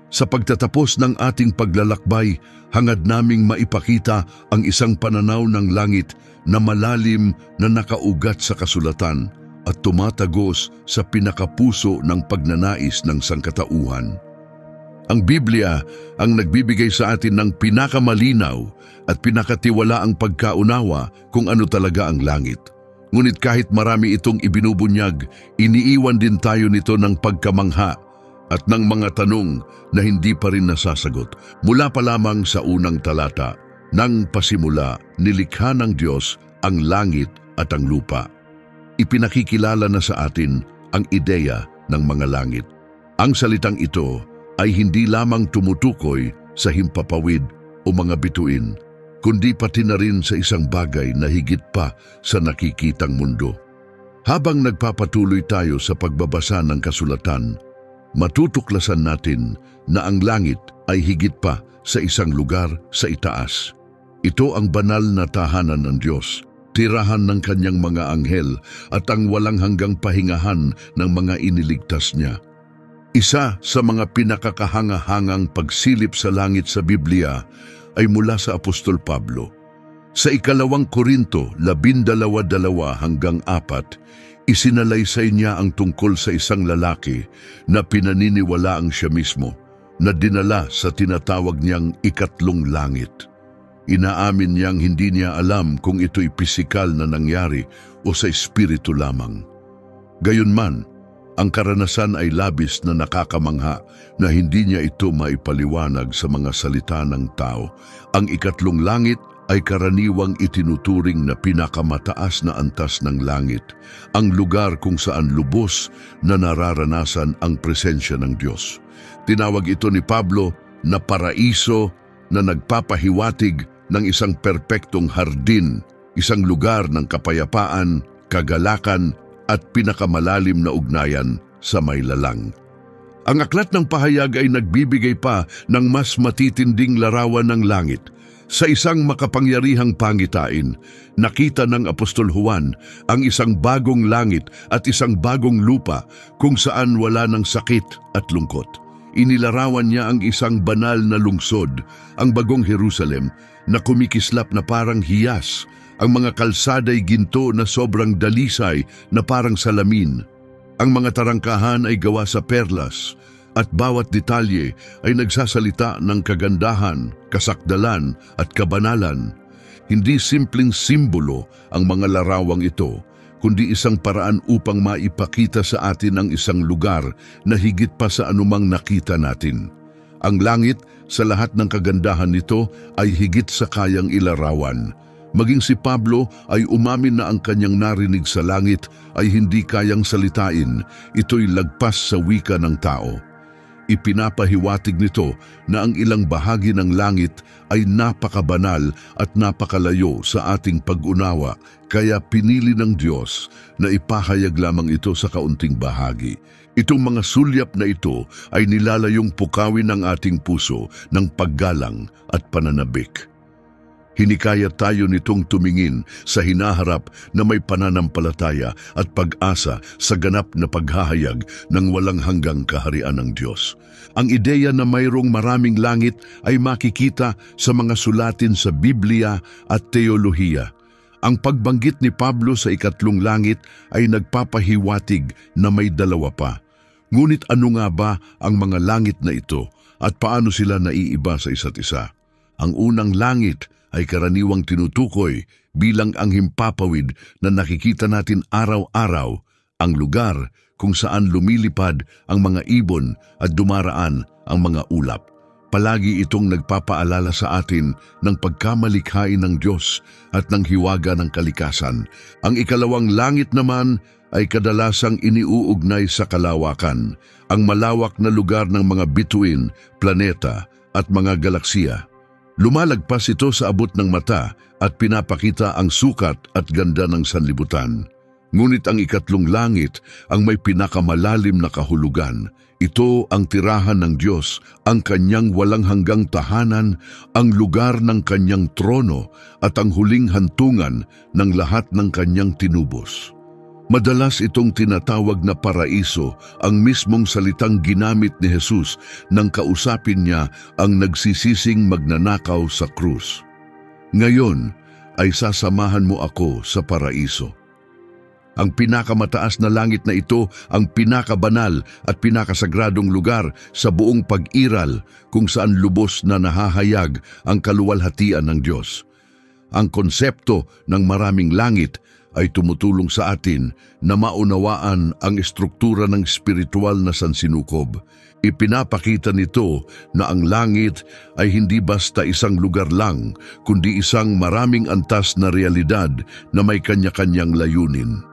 Sa pagtatapos ng ating paglalakbay, hangad naming maipakita ang isang pananaw ng langit na malalim na nakaugat sa kasulatan at tumatagos sa pinakapuso ng pagnanais ng sangkatauhan. Ang Biblia ang nagbibigay sa atin ng pinakamalinaw at pinakatiwalaang pagkaunawa kung ano talaga ang langit. Ngunit kahit marami itong ibinubunyag, iniiwan din tayo nito ng pagkamangha at ng mga tanong na hindi pa rin nasasagot. Mula pa lamang sa unang talata, nang pasimula, nilikha ng Diyos ang langit at ang lupa. Ipinakikilala na sa atin ang ideya ng mga langit. Ang salitang ito ay hindi lamang tumutukoy sa himpapawid o mga bituin, kundi pati na rin sa isang bagay na higit pa sa nakikitang mundo. Habang nagpapatuloy tayo sa pagbabasa ng kasulatan, matutuklasan natin na ang langit ay higit pa sa isang lugar sa itaas. Ito ang banal na tahanan ng Diyos, tirahan ng kanyang mga anghel at ang walang hanggang pahingahan ng mga iniligtas niya. Isa sa mga pinakakahanga-hangang pagsilip sa langit sa Biblia ay mula sa Apostol Pablo. Sa ikalawang Korinto 12:2-4, isinalaysay niya ang tungkol sa isang lalaki na pinaniniwalaang siya mismo, na dinala sa tinatawag niyang ikatlong langit. Inaamin niyang hindi niya alam kung ito'y pisikal na nangyari o sa espiritu lamang. Gayunman, ang karanasan ay labis na nakakamangha na hindi niya ito maipaliwanag sa mga salita ng tao. Ang ikatlong langit ay karaniwang itinuturing na pinakamataas na antas ng langit, ang lugar kung saan lubos na nararanasan ang presensya ng Diyos. Tinawag ito ni Pablo na paraiso na nagpapahiwatig ng isang perpektong hardin, isang lugar ng kapayapaan, kagalakan at pinakamalalim na ugnayan sa may lalang. Ang aklat ng pahayag ay nagbibigay pa ng mas matitinding larawan ng langit. Sa isang makapangyarihang pangitain, nakita ng Apostol Juan ang isang bagong langit at isang bagong lupa kung saan wala ng sakit at lungkot. Inilarawan niya ang isang banal na lungsod, ang bagong Jerusalem, na kumikislap na parang hiyas, ang mga kalsada'y ginto na sobrang dalisay na parang salamin. Ang mga tarangkahan ay gawa sa perlas, at bawat detalye ay nagsasalita ng kagandahan, kasakdalan at kabanalan. Hindi simpleng simbolo ang mga larawang ito, kundi isang paraan upang maipakita sa atin ang isang lugar na higit pa sa anumang nakita natin. Ang langit, sa lahat ng kagandahan nito, ay higit sa kayang ilarawan. Maging si Pablo ay umamin na ang kanyang narinig sa langit ay hindi kayang salitain, ito'y lagpas sa wika ng tao. Ipinapahiwatig nito na ang ilang bahagi ng langit ay napakabanal at napakalayo sa ating pag-unawa, kaya pinili ng Diyos na ipahayag lamang ito sa kaunting bahagi. Itong mga sulyap na ito ay nilalayong pukawin ng ating puso ng paggalang at pananabik. Hinikayat tayo nitong tumingin sa hinaharap na may pananampalataya at pag-asa sa ganap na paghahayag ng walang hanggang kaharian ng Diyos. Ang ideya na mayroong maraming langit ay makikita sa mga sulatin sa Biblia at teolohiya. Ang pagbanggit ni Pablo sa ikatlong langit ay nagpapahiwatig na may dalawa pa. Ngunit ano nga ba ang mga langit na ito at paano sila naiiba sa isa't isa? Ang unang langit ay karaniwang tinutukoy bilang ang himpapawid na nakikita natin araw-araw, ang lugar kung saan lumilipad ang mga ibon at dumaraan ang mga ulap. Palagi itong nagpapaalala sa atin ng pagkamalikhain ng Diyos at ng hiwaga ng kalikasan. Ang ikalawang langit naman ay kadalasang iniuugnay sa kalawakan, ang malawak na lugar ng mga bituin, planeta at mga galaksiya. Lumalagpas ito sa abot ng mata at pinapakita ang sukat at ganda ng sanlibutan. Ngunit ang ikatlong langit ang may pinakamalalim na kahulugan. Ito ang tirahan ng Diyos, ang kanyang walang hanggang tahanan, ang lugar ng kanyang trono at ang huling hantungan ng lahat ng kanyang tinubos. Madalas itong tinatawag na paraiso, ang mismong salitang ginamit ni Jesus nang kausapin niya ang nagsisising magnanakaw sa krus. Ngayon ay sasamahan mo ako sa paraiso. Ang pinakamataas na langit na ito ang pinakabanal at pinakasagradong lugar sa buong pag-iral kung saan lubos na nahahayag ang kaluwalhatian ng Diyos. Ang konsepto ng maraming langit ay tumutulong sa atin na maunawaan ang estruktura ng espiritual na sansinukob. Ipinapakita nito na ang langit ay hindi basta isang lugar lang, kundi isang maraming antas na realidad na may kanya-kanyang layunin.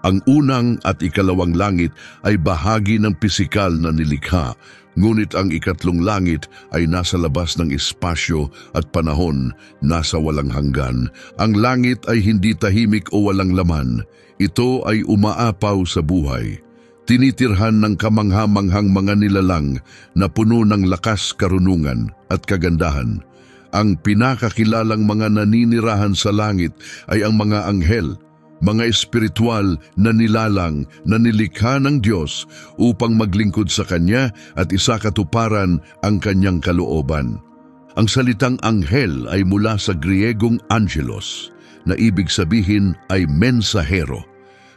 Ang unang at ikalawang langit ay bahagi ng pisikal na nilikha, ngunit ang ikatlong langit ay nasa labas ng espasyo at panahon, nasa walang hanggan. Ang langit ay hindi tahimik o walang laman. Ito ay umaapaw sa buhay. Tinitirhan ng kamangha-manghang mga nilalang na puno ng lakas, karunungan at kagandahan. Ang pinakakilalang mga naninirahan sa langit ay ang mga anghel, mga espiritual na nilalang na nilikha ng Diyos upang maglingkod sa Kanya at isakatuparan ang Kanyang kalooban. Ang salitang anghel ay mula sa Griegong angelos, na ibig sabihin ay mensahero.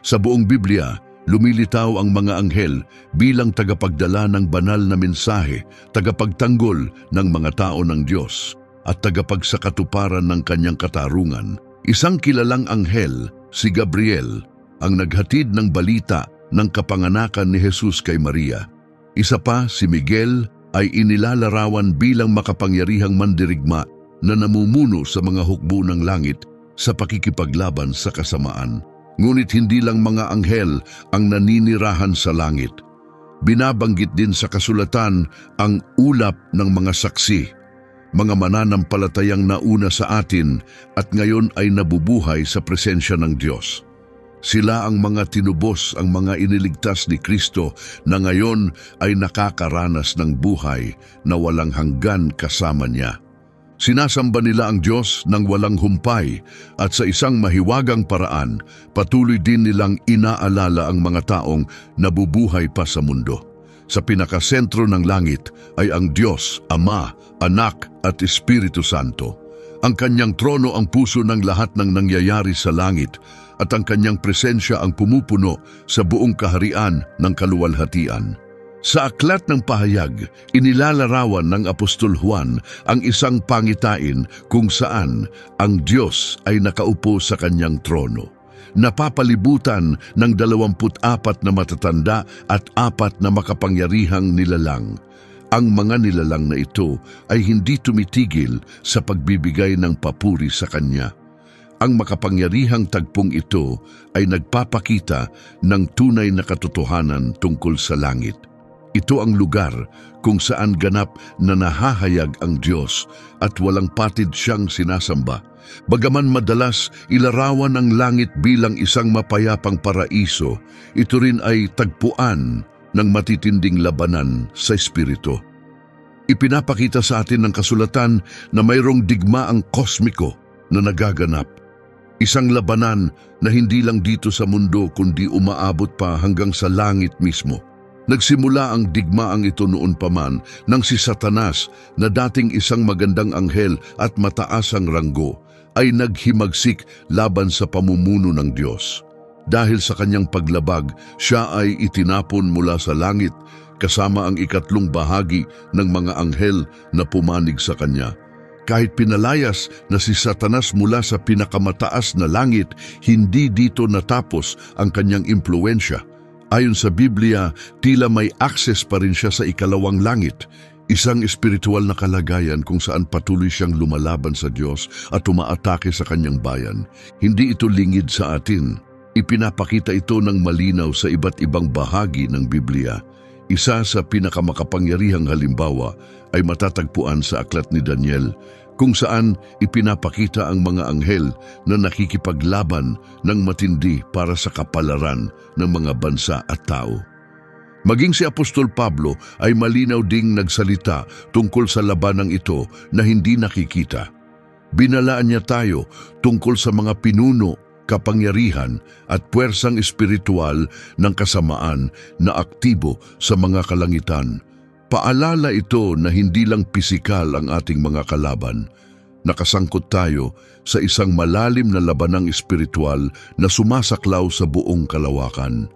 Sa buong Biblia, lumilitaw ang mga anghel bilang tagapagdala ng banal na mensahe, tagapagtanggol ng mga tao ng Diyos, at tagapagsakatuparan ng Kanyang katarungan. Isang kilalang anghel, si Gabriel, ang naghatid ng balita ng kapanganakan ni Jesus kay Maria. Isa pa, si Miguel, ay inilalarawan bilang makapangyarihang mandirigma na namumuno sa mga hukbo ng langit sa pakikipaglaban sa kasamaan. Ngunit hindi lang mga anghel ang naninirahan sa langit. Binabanggit din sa kasulatan ang ulap ng mga saksi, mga mananampalatayang nauna sa atin at ngayon ay nabubuhay sa presensya ng Diyos. Sila ang mga tinubos, ang mga iniligtas ni Kristo na ngayon ay nakakaranas ng buhay na walang hanggan kasama niya. Sinasamba nila ang Diyos ng walang humpay at sa isang mahiwagang paraan, patuloy din nilang inaalala ang mga taong nabubuhay pa sa mundo. Sa pinakasentro ng langit ay ang Diyos, Ama, Anak at Espiritu Santo. Ang Kanyang trono ang puso ng lahat ng nangyayari sa langit at ang Kanyang presensya ang pumupuno sa buong kaharian ng kaluwalhatian. Sa aklat ng pahayag, inilalarawan ng Apostol Juan ang isang pangitain kung saan ang Diyos ay nakaupo sa Kanyang trono, napapalibutan ng 24 na matatanda at 4 na makapangyarihang nilalang. Ang mga nilalang na ito ay hindi tumitigil sa pagbibigay ng papuri sa Kanya. Ang makapangyarihang tagpong ito ay nagpapakita ng tunay na katotohanan tungkol sa langit. Ito ang lugar kung saan ganap na nahahayag ang Diyos at walang patid siyang sinasamba. Bagaman madalas ilarawan ang langit bilang isang mapayapang paraiso, ito rin ay tagpuan ng matitinding labanan sa espiritu. Ipinapakita sa atin ng kasulatan na mayroong digmaang kosmiko na nagaganap. Isang labanan na hindi lang dito sa mundo kundi umaabot pa hanggang sa langit mismo. Nagsimula ang digmaang ito noon pa man nang si Satanas na dating isang magandang anghel at mataas ang ranggo ay naghimagsik laban sa pamumuno ng Diyos. Dahil sa kanyang paglabag, siya ay itinapon mula sa langit kasama ang ikatlong bahagi ng mga anghel na pumanig sa kanya. Kahit pinalayas na si Satanas mula sa pinakamataas na langit, hindi dito natapos ang kanyang impluwensya. Ayon sa Biblia, tila may access pa rin siya sa ikalawang langit, isang espiritual na kalagayan kung saan patuloy siyang lumalaban sa Diyos at umaatake sa kanyang bayan. Hindi ito lingid sa atin. Ipinapakita ito ng malinaw sa iba't ibang bahagi ng Biblia. Isa sa pinakamakapangyarihang halimbawa ay matatagpuan sa aklat ni Daniel, kung saan ipinapakita ang mga anghel na nakikipaglaban ng matindi para sa kapalaran ng mga bansa at tao. Maging si Apostol Pablo ay malinaw ding nagsalita tungkol sa labanang ito na hindi nakikita. Binalaan niya tayo tungkol sa mga pinuno, kapangyarihan at puwersang espiritual ng kasamaan na aktibo sa mga kalangitan. Paalala ito na hindi lang pisikal ang ating mga kalaban. Nakasangkot tayo sa isang malalim na labanang espiritual na sumasaklaw sa buong kalawakan.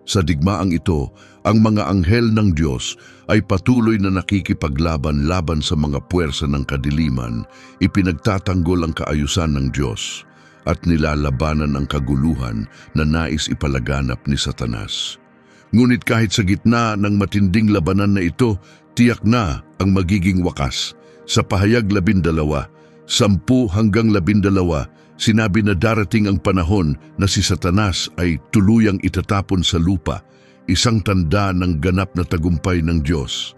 Sa digmaang ito, ang mga anghel ng Diyos ay patuloy na nakikipaglaban-laban sa mga puwersa ng kadiliman, ipinagtatanggol ang kaayusan ng Diyos at nilalabanan ang kaguluhan na nais ipalaganap ni Satanas. Ngunit kahit sa gitna ng matinding labanan na ito, tiyak na ang magiging wakas. Sa pahayag 12, 10-12, sinabi na darating ang panahon na si Satanas ay tuluyang itatapon sa lupa, isang tanda ng ganap na tagumpay ng Diyos.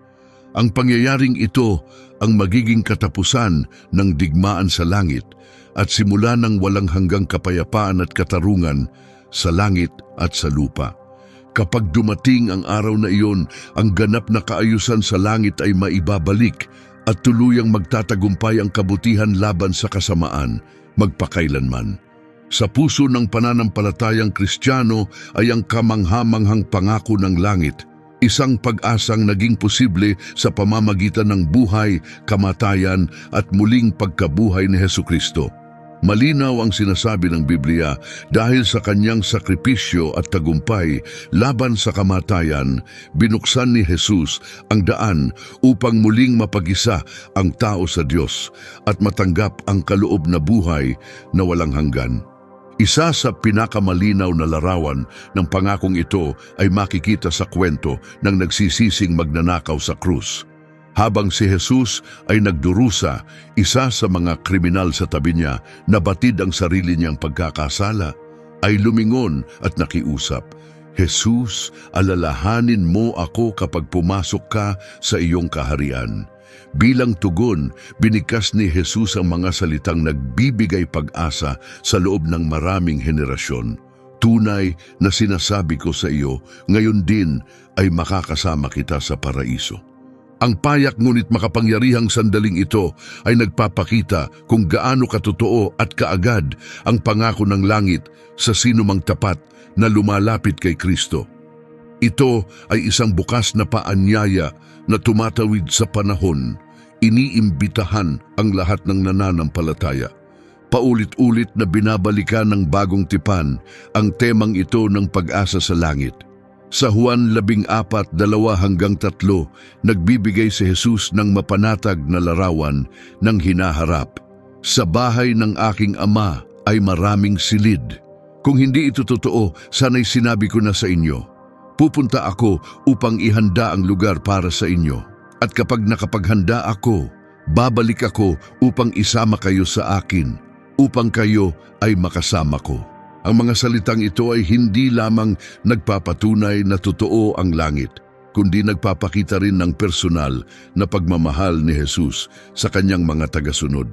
Ang pangyayaring ito ang magiging katapusan ng digmaan sa langit at simula ng walang hanggang kapayapaan at katarungan sa langit at sa lupa. Kapag dumating ang araw na iyon, ang ganap na kaayusan sa langit ay maibabalik at tuluyang magtatagumpay ang kabutihan laban sa kasamaan, magpakailanman. Sa puso ng pananampalatayang Kristiyano ay ang kamangha-manghang pangako ng langit, isang pag-asang naging posible sa pamamagitan ng buhay, kamatayan at muling pagkabuhay ni Hesukristo. Malinaw ang sinasabi ng Biblia, dahil sa kanyang sakripisyo at tagumpay laban sa kamatayan, binuksan ni Jesus ang daan upang muling mapag-isa ang tao sa Diyos at matanggap ang kaloob na buhay na walang hanggan. Isa sa pinakamalinaw na larawan ng pangakong ito ay makikita sa kwento ng nagsisising magnanakaw sa krus. Habang si Jesus ay nagdurusa, isa sa mga kriminal sa tabi niya na batid ang sarili niyang pagkakasala, ay lumingon at nakiusap, "Jesus, alalahanin mo ako kapag pumasok ka sa iyong kaharian." Bilang tugon, binigkas ni Jesus ang mga salitang nagbibigay pag-asa sa loob ng maraming henerasyon. Tunay na sinasabi ko sa iyo, ngayon din ay makakasama kita sa paraiso. Ang payak ngunit makapangyarihang sandaling ito ay nagpapakita kung gaano katotoo at kaagad ang pangako ng langit sa sinumang tapat na lumalapit kay Kristo. Ito ay isang bukas na paanyaya na tumatawid sa panahon, iniimbitahan ang lahat ng nananampalataya. Paulit-ulit na binabalikan ng bagong tipan ang temang ito ng pag-asa sa langit. Sa Juan 14:2-3, nagbibigay si Jesus ng mapanatag na larawan ng hinaharap. "Sa bahay ng aking ama ay maraming silid. Kung hindi ito totoo, sana'y sinabi ko na sa inyo. Pupunta ako upang ihanda ang lugar para sa inyo. At kapag nakapaghanda ako, babalik ako upang isama kayo sa akin, upang kayo ay makasama ko." Ang mga salitang ito ay hindi lamang nagpapatunay na totoo ang langit, kundi nagpapakita rin ng personal na pagmamahal ni Jesus sa kanyang mga tagasunod.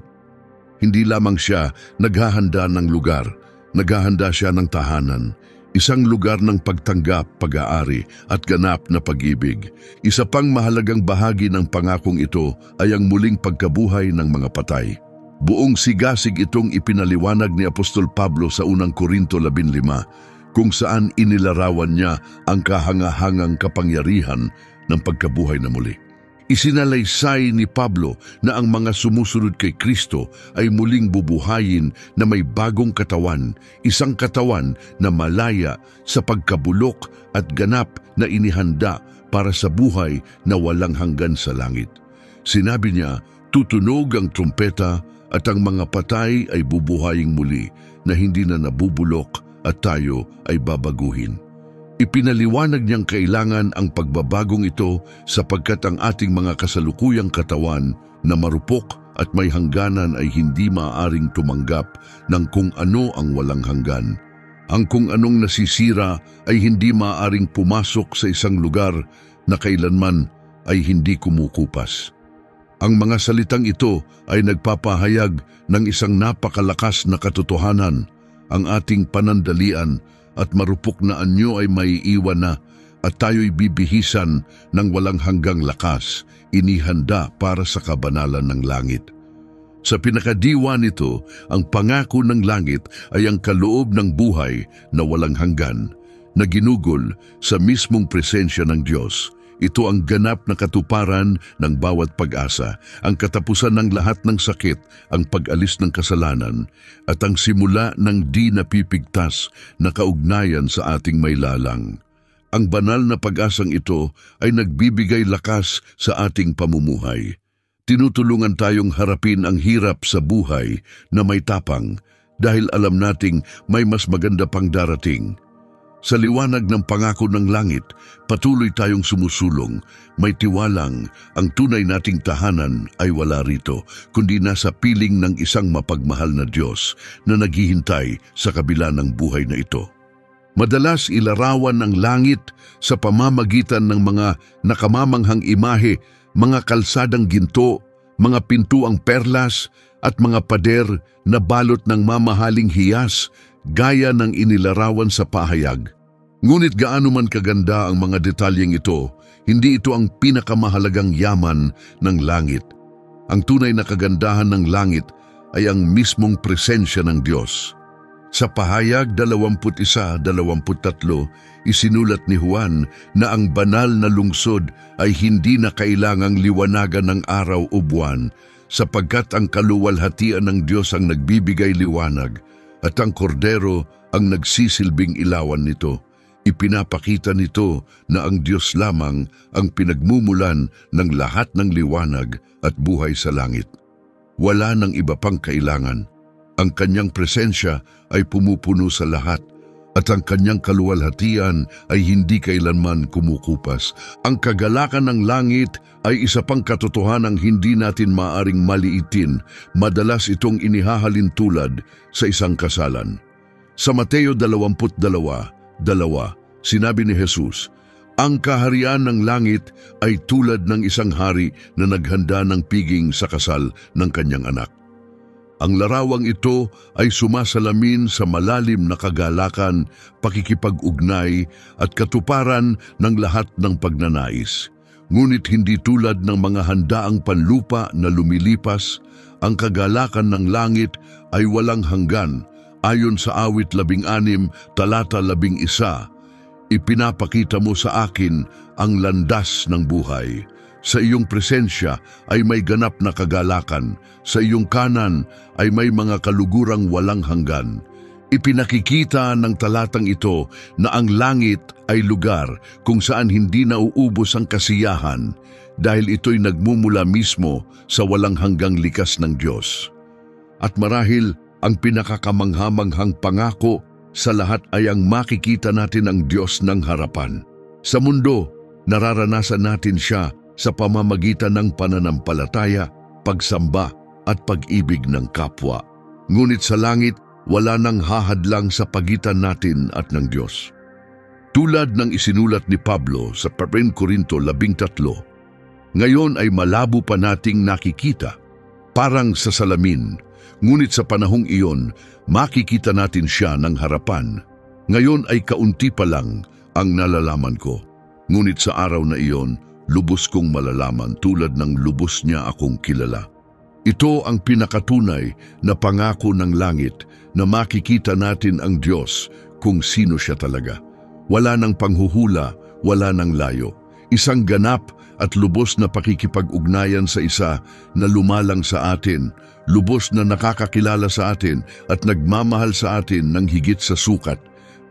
Hindi lamang siya naghahanda ng lugar, naghahanda siya ng tahanan, isang lugar ng pagtanggap, pag-aari at ganap na pag-ibig. Isa pang mahalagang bahagi ng pangakong ito ay ang muling pagkabuhay ng mga patay. Buong sigasig itong ipinaliwanag ni Apostol Pablo sa unang Korinto 15, kung saan inilarawan niya ang kahangahangang kapangyarihan ng pagkabuhay na muli. Isinalaysay ni Pablo na ang mga sumusunod kay Kristo ay muling bubuhayin na may bagong katawan, isang katawan na malaya sa pagkabulok at ganap na inihanda para sa buhay na walang hanggan sa langit. Sinabi niya, tutunog ang trumpeta at ang mga patay ay bubuhaying muli na hindi na nabubulok at tayo ay babaguhin. Ipinaliwanag niyang kailangan ang pagbabagong ito sapagkat ang ating mga kasalukuyang katawan na marupok at may hangganan ay hindi maaaring tumanggap ng kung ano ang walang hanggan. Ang kung anong nasisira ay hindi maaaring pumasok sa isang lugar na kailanman ay hindi kumukupas. Ang mga salitang ito ay nagpapahayag ng isang napakalakas na katotohanan. Ang ating panandalian at marupok na anyo ay maiiwan na at tayo'y bibihisan ng walang hanggang lakas, inihanda para sa kabanalan ng langit. Sa pinakadiwa nito, ang pangako ng langit ay ang kaloob ng buhay na walang hanggan, na ginugol sa mismong presensya ng Diyos. Ito ang ganap na katuparan ng bawat pag-asa, ang katapusan ng lahat ng sakit, ang pag-alis ng kasalanan, at ang simula ng di napipigtas na kaugnayan sa ating may lalang. ang banal na pag-asang ito ay nagbibigay lakas sa ating pamumuhay. Tinutulungan tayong harapin ang hirap sa buhay na may tapang dahil alam nating may mas maganda pang darating. Sa liwanag ng pangako ng langit, patuloy tayong sumusulong. May tiwalang ang tunay nating tahanan ay wala rito, kundi nasa piling ng isang mapagmahal na Diyos na naghihintay sa kabila ng buhay na ito. Madalas ilarawan ng langit sa pamamagitan ng mga nakamamanghang imahe, mga kalsadang ginto, mga pintuang perlas, at mga pader na balot ng mamahaling hiyas, gaya ng inilarawan sa pahayag. Ngunit gaano man kaganda ang mga detalyeng ito, hindi ito ang pinakamahalagang yaman ng langit. Ang tunay na kagandahan ng langit ay ang mismong presensya ng Diyos. Sa pahayag 21-23, isinulat ni Juan na ang banal na lungsod ay hindi na kailangang liwanagan ng araw o buwan, sapagkat ang kaluwalhatian ng Diyos ang nagbibigay liwanag at ang kordero ang nagsisilbing ilawan nito. Ipinapakita nito na ang Diyos lamang ang pinagmumulan ng lahat ng liwanag at buhay sa langit. Wala nang iba pang kailangan. Ang kanyang presensya ay pumupuno sa lahat at ang kanyang kaluwalhatian ay hindi kailanman kumukupas. Ang kagalakan ng langit ay isa pang katotohanang hindi natin maaring maliitin. Madalas itong inihahalin tulad sa isang kasalan. Sa Mateo 22:2, sinabi ni Jesus, "Ang kaharian ng langit ay tulad ng isang hari na naghanda ng piging sa kasal ng kanyang anak." Ang larawang ito ay sumasalamin sa malalim na kagalakan, pakikipag-ugnay at katuparan ng lahat ng pagnanais. Ngunit hindi tulad ng mga handaang panlupa na lumilipas, ang kagalakan ng langit ay walang hanggan. Ayon sa Awit 16, talata 11, "Ipinapakita mo sa akin ang landas ng buhay. Sa iyong presensya ay may ganap na kagalakan. Sa iyong kanan ay may mga kalugurang walang hanggan." Ipinakikita ng talatang ito na ang langit ay lugar kung saan hindi nauubos ang kasiyahan dahil ito'y nagmumula mismo sa walang hanggang likas ng Diyos. At marahil ang pinakakamanghamanghang pangako sa lahat ay ang makikita natin ang Diyos ng harapan. Sa mundo, nararanasan natin siya sa pamamagitan ng pananampalataya, pagsamba at pag-ibig ng kapwa. Ngunit sa langit, wala nang hahadlang sa pagitan natin at ng Diyos. Tulad ng isinulat ni Pablo sa 1 Corinto 13, "Ngayon ay malabo pa nating nakikita, parang sa salamin, ngunit sa panahong iyon, makikita natin siya ng harapan. Ngayon ay kaunti pa lang ang nalalaman ko, ngunit sa araw na iyon, lubos kong malalaman tulad ng lubos niya akong kilala." Ito ang pinakatunay na pangako ng langit na makikita natin ang Diyos kung sino siya talaga. Wala nang panghuhula, wala nang layo. Isang ganap at lubos na pakikipag-ugnayan sa isa na lumalang sa atin, lubos na nakakakilala sa atin at nagmamahal sa atin ng higit sa sukat.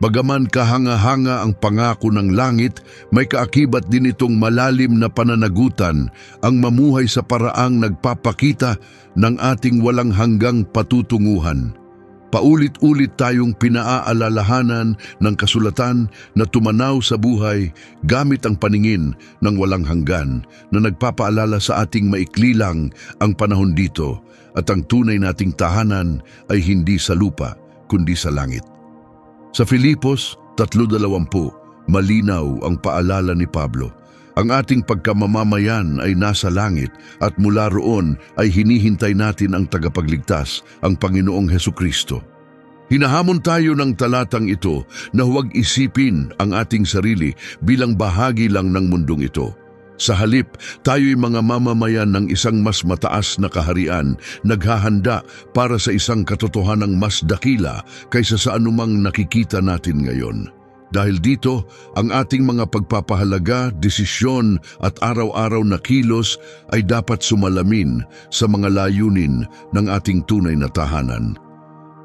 Bagaman kahanga-hanga ang pangako ng langit, may kaakibat din itong malalim na pananagutan, ang mamuhay sa paraang nagpapakita ng ating walang hanggang patutunguhan. Paulit-ulit tayong pinaaalalahanan ng kasulatan na tumanaw sa buhay gamit ang paningin ng walang hanggan na nagpapaalala sa ating maikli lang ang panahon dito at ang tunay nating tahanan ay hindi sa lupa kundi sa langit. Sa Filipos 3:20, malinaw ang paalala ni Pablo. Ang ating pagkamamamayan ay nasa langit at mula roon ay hinihintay natin ang tagapagligtas, ang Panginoong Hesukristo. Hinahamon tayo ng talatang ito na huwag isipin ang ating sarili bilang bahagi lang ng mundong ito. Sa halip, tayo'y mga mamamayan ng isang mas mataas na kaharian, naghahanda para sa isang katotohanang mas dakila kaysa sa anumang nakikita natin ngayon. Dahil dito, ang ating mga pagpapahalaga, desisyon at araw-araw na kilos ay dapat sumalamin sa mga layunin ng ating tunay na tahanan.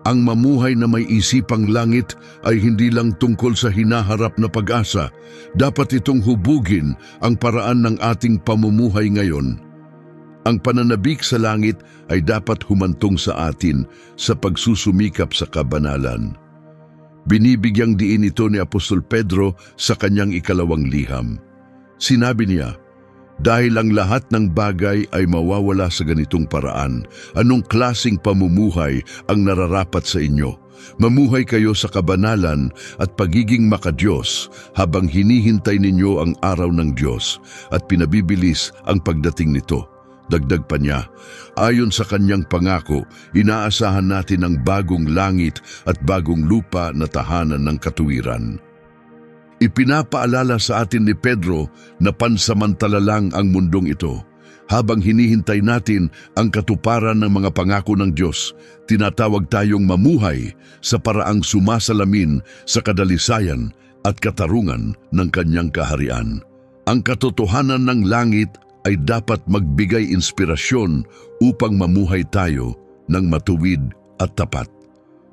Ang mamuhay na may isipang langit ay hindi lang tungkol sa hinaharap na pag-asa. Dapat itong hubugin ang paraan ng ating pamumuhay ngayon. Ang pananabik sa langit ay dapat humantong sa atin sa pagsusumikap sa kabanalan. Binibigyang diin ito ni Apostol Pedro sa kanyang ikalawang liham. Sinabi niya, dahil ang lahat ng bagay ay mawawala sa ganitong paraan, anong klasing pamumuhay ang nararapat sa inyo? Mamuhay kayo sa kabanalan at pagiging makadiyos habang hinihintay ninyo ang araw ng Diyos at pinabibilis ang pagdating nito. Dagdag pa niya, ayon sa kanyang pangako, inaasahan natin ang bagong langit at bagong lupa na tahanan ng katuwiran. Ipinapaalala sa atin ni Pedro na pansamantala lang ang mundong ito. Habang hinihintay natin ang katuparan ng mga pangako ng Diyos, tinatawag tayong mamuhay sa paraang sumasalamin sa kadalisayan at katarungan ng kanyang kaharian. Ang katotohanan ng langit ay dapat magbigay inspirasyon upang mamuhay tayo ng matuwid at tapat.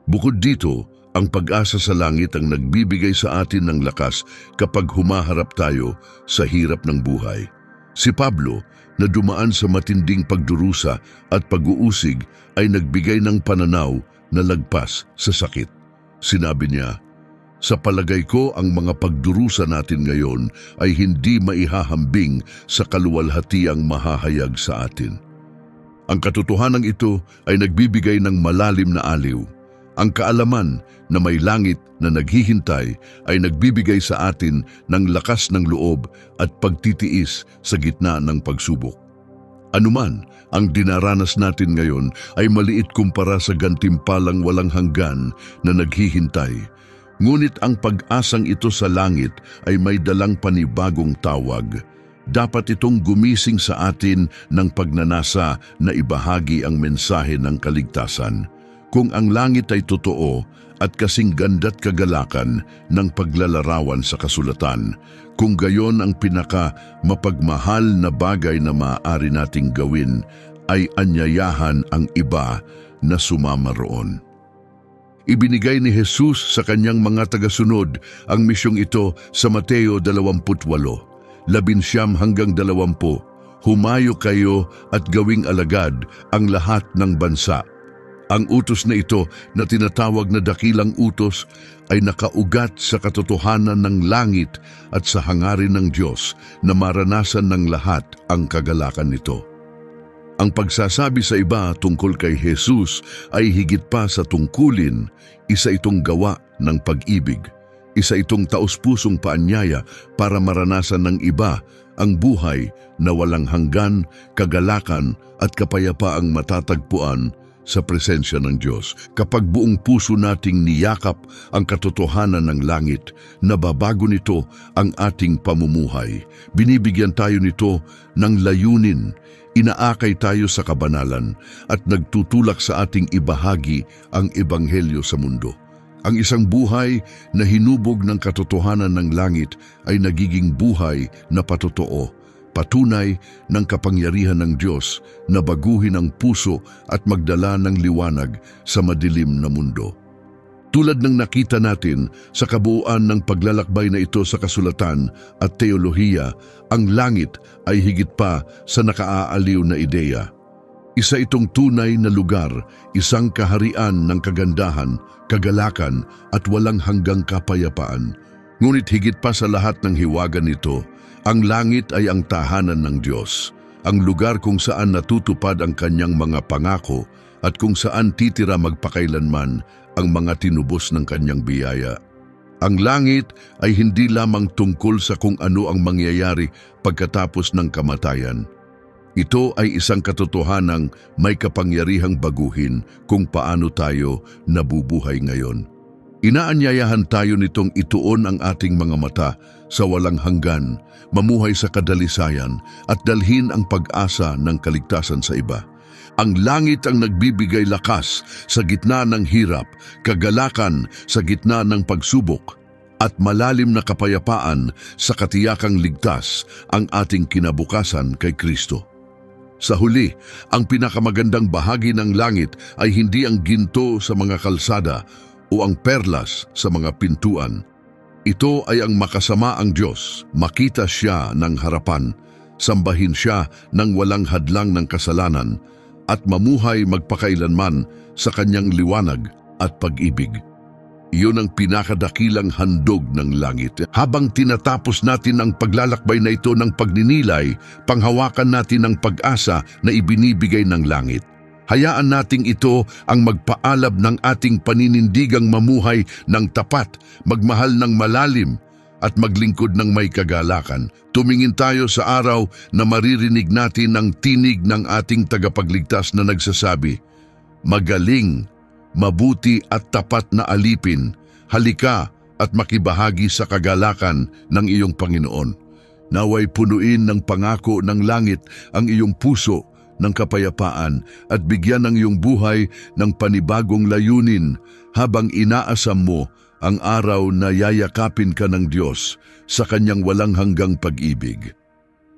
Bukod dito, ang pag-asa sa langit ang nagbibigay sa atin ng lakas kapag humaharap tayo sa hirap ng buhay. Si Pablo, na dumaan sa matinding pagdurusa at pag-uusig, ay nagbigay ng pananaw na lagpas sa sakit. Sinabi niya, sa palagay ko ang mga pagdurusa natin ngayon ay hindi maihahambing sa kaluwalhatiang mahahayag sa atin. Ang katotohanan ito ay nagbibigay ng malalim na aliw. Ang kaalaman na may langit na naghihintay ay nagbibigay sa atin ng lakas ng loob at pagtitiis sa gitna ng pagsubok. Anuman ang dinaranas natin ngayon ay maliit kumpara sa gantimpalang walang hanggan na naghihintay. Ngunit ang pag-asang ito sa langit ay may dalang panibagong tawag. Dapat itong gumising sa atin ng pagnanasa na ibahagi ang mensahe ng kaligtasan. Kung ang langit ay totoo at kasing ganda't kagalakan ng paglalarawan sa kasulatan, kung gayon ang pinaka-mapagmahal na bagay na maaari nating gawin ay anyayahan ang iba na sumama roon. Ibinigay ni Jesus sa kanyang mga tagasunod ang misyong ito sa Mateo 28:19 hanggang 20. Humayo kayo at gawing alagad ang lahat ng bansa. Ang utos na ito na tinatawag na dakilang utos ay nakaugat sa katotohanan ng langit at sa hangarin ng Diyos na maranasan ng lahat ang kagalakan nito. Ang pagsasabi sa iba tungkol kay Jesus ay higit pa sa tungkulin, isa itong gawa ng pag-ibig. Isa itong taus-pusong paanyaya para maranasan ng iba ang buhay na walang hanggan, kagalakan at kapayapaang matatagpuan sa presensya ng Diyos. Kapag buong puso nating niyakap ang katotohanan ng langit, nababago nito ang ating pamumuhay. Binibigyan tayo nito ng layunin, inaakay tayo sa kabanalan at nagtutulak sa ating ibahagi ang ebanghelyo sa mundo. Ang isang buhay na hinubog ng katotohanan ng langit ay nagiging buhay na patotoo, patunay ng kapangyarihan ng Diyos na baguhin ang puso at magdala ng liwanag sa madilim na mundo. Tulad ng nakita natin sa kabuuan ng paglalakbay na ito sa kasulatan at teolohiya, ang langit ay higit pa sa nakaaaliw na ideya. Isa itong tunay na lugar, isang kaharian ng kagandahan, kagalakan at walang hanggang kapayapaan. Ngunit higit pa sa lahat ng hiwagan nito, ang langit ay ang tahanan ng Diyos, ang lugar kung saan natutupad ang kanyang mga pangako at kung saan titira magpakailanman ang mga tinubos ng kanyang biyaya. Ang langit ay hindi lamang tungkol sa kung ano ang mangyayari pagkatapos ng kamatayan. Ito ay isang katotohanang may kapangyarihang baguhin kung paano tayo nabubuhay ngayon. Inaanyayahan tayo nitong ituon ang ating mga mata sa walang hanggan, mamuhay sa kadalisayan at dalhin ang pag-asa ng kaligtasan sa iba. Ang langit ang nagbibigay lakas sa gitna ng hirap, kagalakan sa gitna ng pagsubok, at malalim na kapayapaan sa katiyakang ligtas ang ating kinabukasan kay Kristo. Sa huli, ang pinakamagandang bahagi ng langit ay hindi ang ginto sa mga kalsada o ang perlas sa mga pintuan. Ito ay ang makasamaang Diyos, makita siya ng harapan, sambahin siya ng walang hadlang ng kasalanan, at mamuhay magpakailanman sa kanyang liwanag at pag-ibig. Iyon ang pinakadakilang handog ng langit. Habang tinatapos natin ang paglalakbay na ito ng pagninilay, panghawakan natin ang pag-asa na ibinibigay ng langit. Hayaan nating ito ang magpaalab ng ating paninindigang mamuhay ng tapat, magmahal ng malalim, at maglingkod ng may kagalakan. Tumingin tayo sa araw na maririnig natin ang tinig ng ating tagapagligtas na nagsasabi, "Magaling, mabuti at tapat na alipin, halika at makibahagi sa kagalakan ng iyong Panginoon." Naway punuin ng pangako ng langit ang iyong puso ng kapayapaan at bigyan ng iyong buhay ng panibagong layunin habang inaasam mo ang araw na yayakapin ka ng Diyos sa kanyang walang hanggang pag-ibig.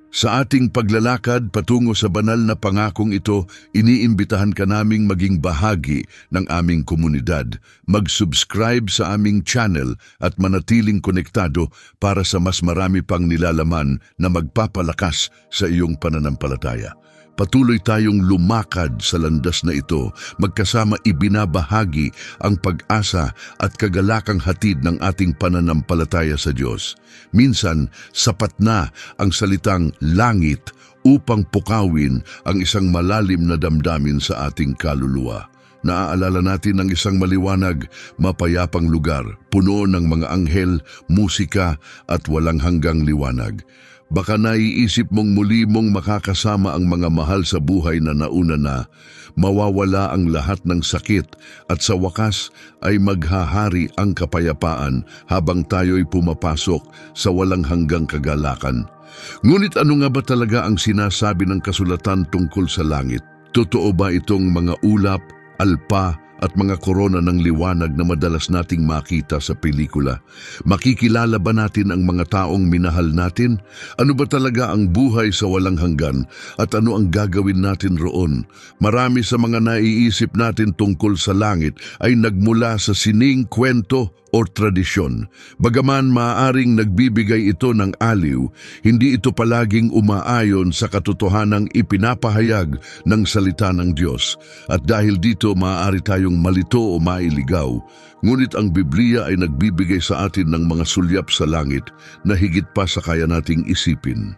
Sa ating paglalakad patungo sa banal na pangakong ito, iniimbitahan ka naming maging bahagi ng aming komunidad. Mag-subscribe sa aming channel at manatiling konektado para sa mas marami pang nilalaman na magpapalakas sa iyong pananampalataya. Patuloy tayong lumakad sa landas na ito, magkasama ibinabahagi ang pag-asa at kagalakang hatid ng ating pananampalataya sa Diyos. Minsan, sapat na ang salitang langit upang pukawin ang isang malalim na damdamin sa ating kaluluwa. Naaalala natin ang isang maliwanag, mapayapang lugar, puno ng mga anghel, musika at walang hanggang liwanag. Baka naiisip mong muli mong makakasama ang mga mahal sa buhay na nauna na, mawawala ang lahat ng sakit at sa wakas ay maghahari ang kapayapaan habang tayo'y pumapasok sa walang hanggang kagalakan. Ngunit ano nga ba talaga ang sinasabi ng kasulatan tungkol sa langit? Totoo ba itong mga ulap, alpa, at mga korona ng liwanag na madalas nating makita sa pelikula? Makikilala ba natin ang mga taong minahal natin? Ano ba talaga ang buhay sa walang hanggan at ano ang gagawin natin roon? Marami sa mga naiisip natin tungkol sa langit ay nagmula sa sining kwento o tradisyon. Bagaman maaaring nagbibigay ito ng aliw, hindi ito palaging umaayon sa katotohanang ipinapahayag ng salita ng Diyos. At dahil dito maaari tayong malito o mailigaw, ngunit ang Biblia ay nagbibigay sa atin ng mga sulyap sa langit na higit pa sa kaya nating isipin.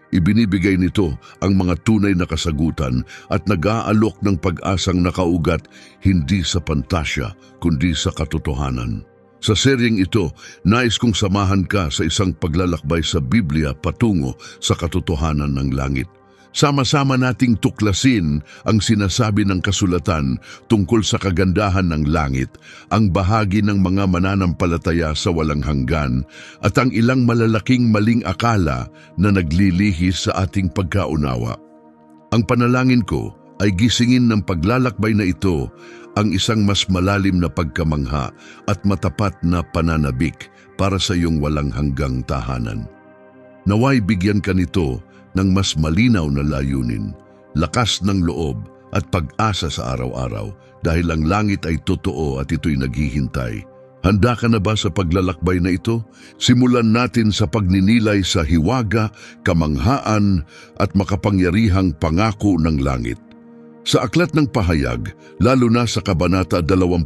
Ibinibigay nito ang mga tunay na kasagutan at nag-aalok ng pag-asang nakaugat hindi sa pantasya kundi sa katotohanan. Sa seryeng ito, nais kong samahan ka sa isang paglalakbay sa Biblia patungo sa katotohanan ng langit. Sama-sama nating tuklasin ang sinasabi ng kasulatan tungkol sa kagandahan ng langit, ang bahagi ng mga mananampalataya sa walang hanggan, at ang ilang malalaking maling akala na naglilihis sa ating pagkaunawa. Ang panalangin ko ay gisingin ng paglalakbay na ito ang isang mas malalim na pagkamangha at matapat na pananabik para sa iyong walang hanggang tahanan. Naway bigyan ka nito ng mas malinaw na layunin, lakas ng loob at pag-asa sa araw-araw dahil ang langit ay totoo at ito'y naghihintay. Handa ka na ba sa paglalakbay na ito? Simulan natin sa pagninilay sa hiwaga, kamanghaan at makapangyarihang pangako ng langit. Sa Aklat ng Pahayag, lalo na sa Kabanata 21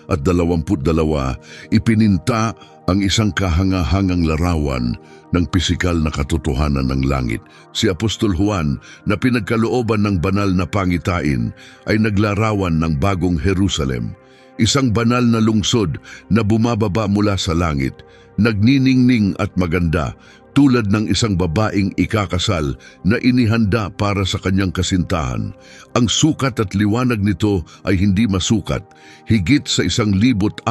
at 22, ipininta ang isang kahangahangang larawan ng pisikal na katotohanan ng langit. Si Apostol Juan, na pinagkalooban ng banal na pangitain, ay naglarawan ng bagong Jerusalem, isang banal na lungsod na bumababa mula sa langit, nagniningning at maganda, tulad ng isang babaeng ikakasal na inihanda para sa kanyang kasintahan. Ang sukat at liwanag nito ay hindi masukat. Higit sa 1,400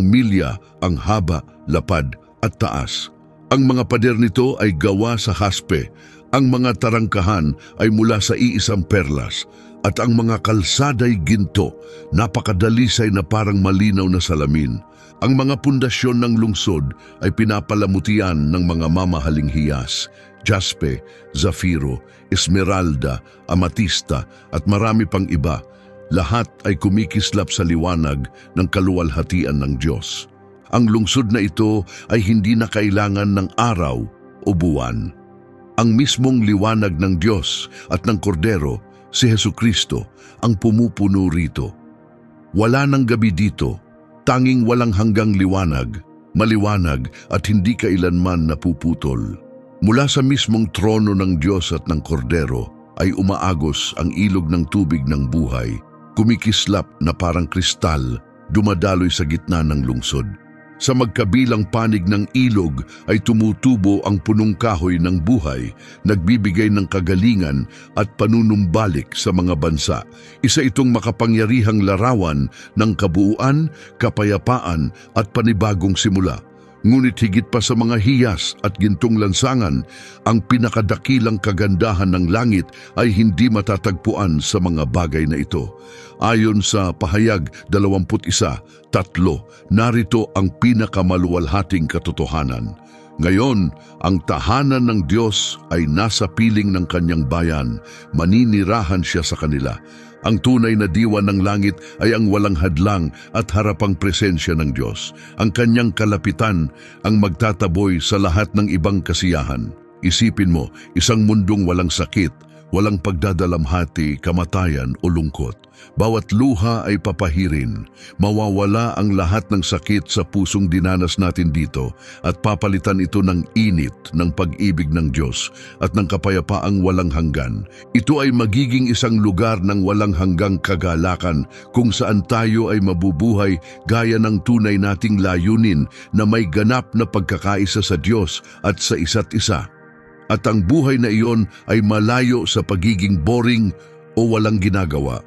milya ang haba, lapad at taas. Ang mga pader nito ay gawa sa haspe. Ang mga tarangkahan ay mula sa iisang perlas. At ang mga kalsada'y ginto, napakadalisay na parang malinaw na salamin. Ang mga pundasyon ng lungsod ay pinapalamutian ng mga mamahaling hiyas. jaspe, zafiro, esmeralda, amatista at marami pang iba. Lahat ay kumikislap sa liwanag ng kaluwalhatian ng Diyos. Ang lungsod na ito ay hindi na kailangan ng araw o buwan. Ang mismong liwanag ng Diyos at ng Kordero, si Hesukristo, ang pumupuno rito. Wala nang gabi dito, tanging walang hanggang liwanag, maliwanag at hindi kailanman napuputol. Mula sa mismong trono ng Diyos at ng Kordero ay umaagos ang ilog ng tubig ng buhay, kumikislap na parang kristal, dumadaloy sa gitna ng lungsod. Sa magkabilang panig ng ilog ay tumutubo ang punong kahoy ng buhay, nagbibigay ng kagalingan at panunumbalik sa mga bansa. Isa itong makapangyarihang larawan ng kabuuan, kapayapaan at panibagong simula. Ngunit higit pa sa mga hiyas at gintong lansangan, ang pinakadakilang kagandahan ng langit ay hindi matatagpuan sa mga bagay na ito. Ayon sa Pahayag 21:3, narito ang pinakamaluwalhating katotohanan. Ngayon, ang tahanan ng Diyos ay nasa piling ng kanyang bayan, maninirahan siya sa kanila. Ang tunay na diwa ng langit ay ang walang hadlang at harapang presensya ng Diyos. Ang kanyang kalapitan ang magtataboy sa lahat ng ibang kasiyahan. Isipin mo, isang mundong walang sakit, walang pagdadalamhati, kamatayan o lungkot. Bawat luha ay papahirin. Mawawala ang lahat ng sakit sa pusong dinanas natin dito at papalitan ito ng init ng pag-ibig ng Diyos at ng kapayapaang walang hanggan. Ito ay magiging isang lugar ng walang hanggang kagalakan kung saan tayo ay mabubuhay gaya ng tunay nating layunin na may ganap na pagkakaisa sa Diyos at sa isa't isa. At ang buhay na iyon ay malayo sa pagiging boring o walang ginagawa.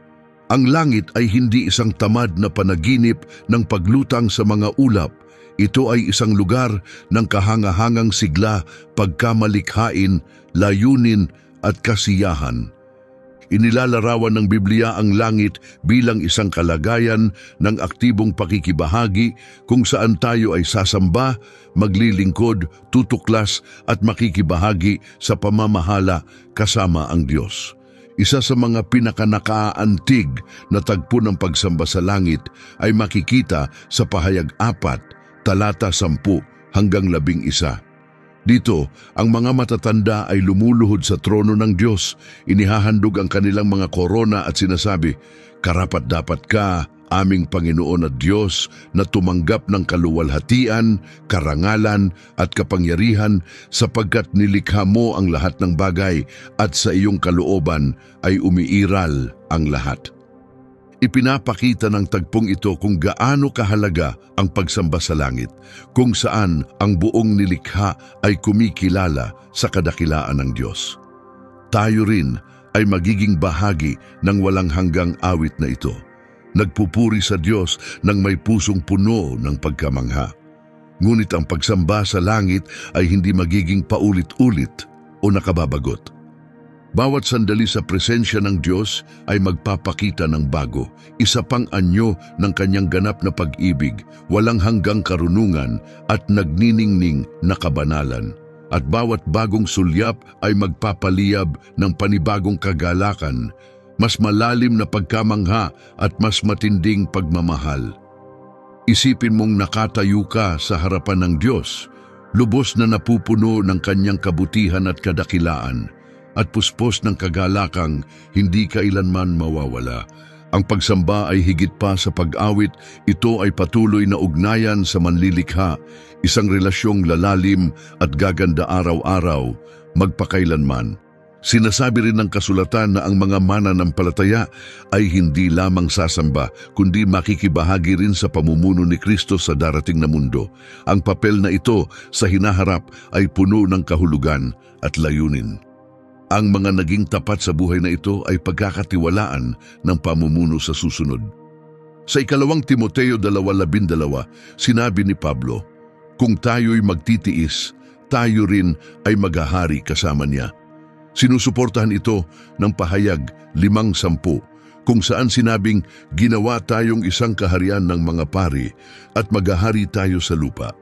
Ang langit ay hindi isang tamad na panaginip ng paglutang sa mga ulap. Ito ay isang lugar ng kahangahangang sigla, pagkamalikhain, layunin at kasiyahan. Inilalarawan ng Biblia ang langit bilang isang kalagayan ng aktibong pakikibahagi kung saan tayo ay sasamba, maglilingkod, tutuklas at makikibahagi sa pamamahala kasama ang Diyos. Isa sa mga pinakanakaantig na tagpo ng pagsamba sa langit ay makikita sa Pahayag 4, talata 10 hanggang 11. Dito, ang mga matatanda ay lumuluhod sa trono ng Diyos, inihahandog ang kanilang mga korona at sinasabi, "Karapat-dapat ka, aming Panginoon at Diyos, na tumanggap ng kaluwalhatian, karangalan at kapangyarihan sapagkat nilikha mo ang lahat ng bagay at sa iyong kalooban ay umiiral ang lahat." Ipinapakita ng tagpong ito kung gaano kahalaga ang pagsamba sa langit, kung saan ang buong nilikha ay kumikilala sa kadakilaan ng Diyos. Tayo rin ay magiging bahagi ng walang hanggang awit na ito, nagpupuri sa Diyos ng may pusong puno ng pagkamangha. Ngunit ang pagsamba sa langit ay hindi magiging paulit-ulit o nakababagot. Bawat sandali sa presensya ng Diyos ay magpapakita ng bago, isa pang anyo ng kanyang ganap na pag-ibig, walang hanggang karunungan at nagniningning na kabanalan. At bawat bagong sulyap ay magpapaliyab ng panibagong kagalakan, mas malalim na pagkamangha at mas matinding pagmamahal. Isipin mong nakatayo ka sa harapan ng Diyos, lubos na napupuno ng kanyang kabutihan at kadakilaan, at puspos ng kagalakang hindi kailanman mawawala. Ang pagsamba ay higit pa sa pag-awit, ito ay patuloy na ugnayan sa manlilikha, isang relasyong lalalim at gaganda araw-araw, magpakailanman. Sinasabi rin ng kasulatan na ang mga mananampalataya ay hindi lamang sasamba, kundi makikibahagi rin sa pamumuno ni Kristo sa darating na mundo. Ang papel na ito sa hinaharap ay puno ng kahulugan at layunin. Ang mga naging tapat sa buhay na ito ay pagkakatiwalaan ng pamumuno sa susunod. Sa 2 Timoteo 2:12, sinabi ni Pablo, "Kung tayo'y magtitiis, tayo rin ay maghahari kasama niya." Sinusuportahan ito ng Pahayag 5:10, kung saan sinabing ginawa tayong isang kaharian ng mga pari at maghahari tayo sa lupa.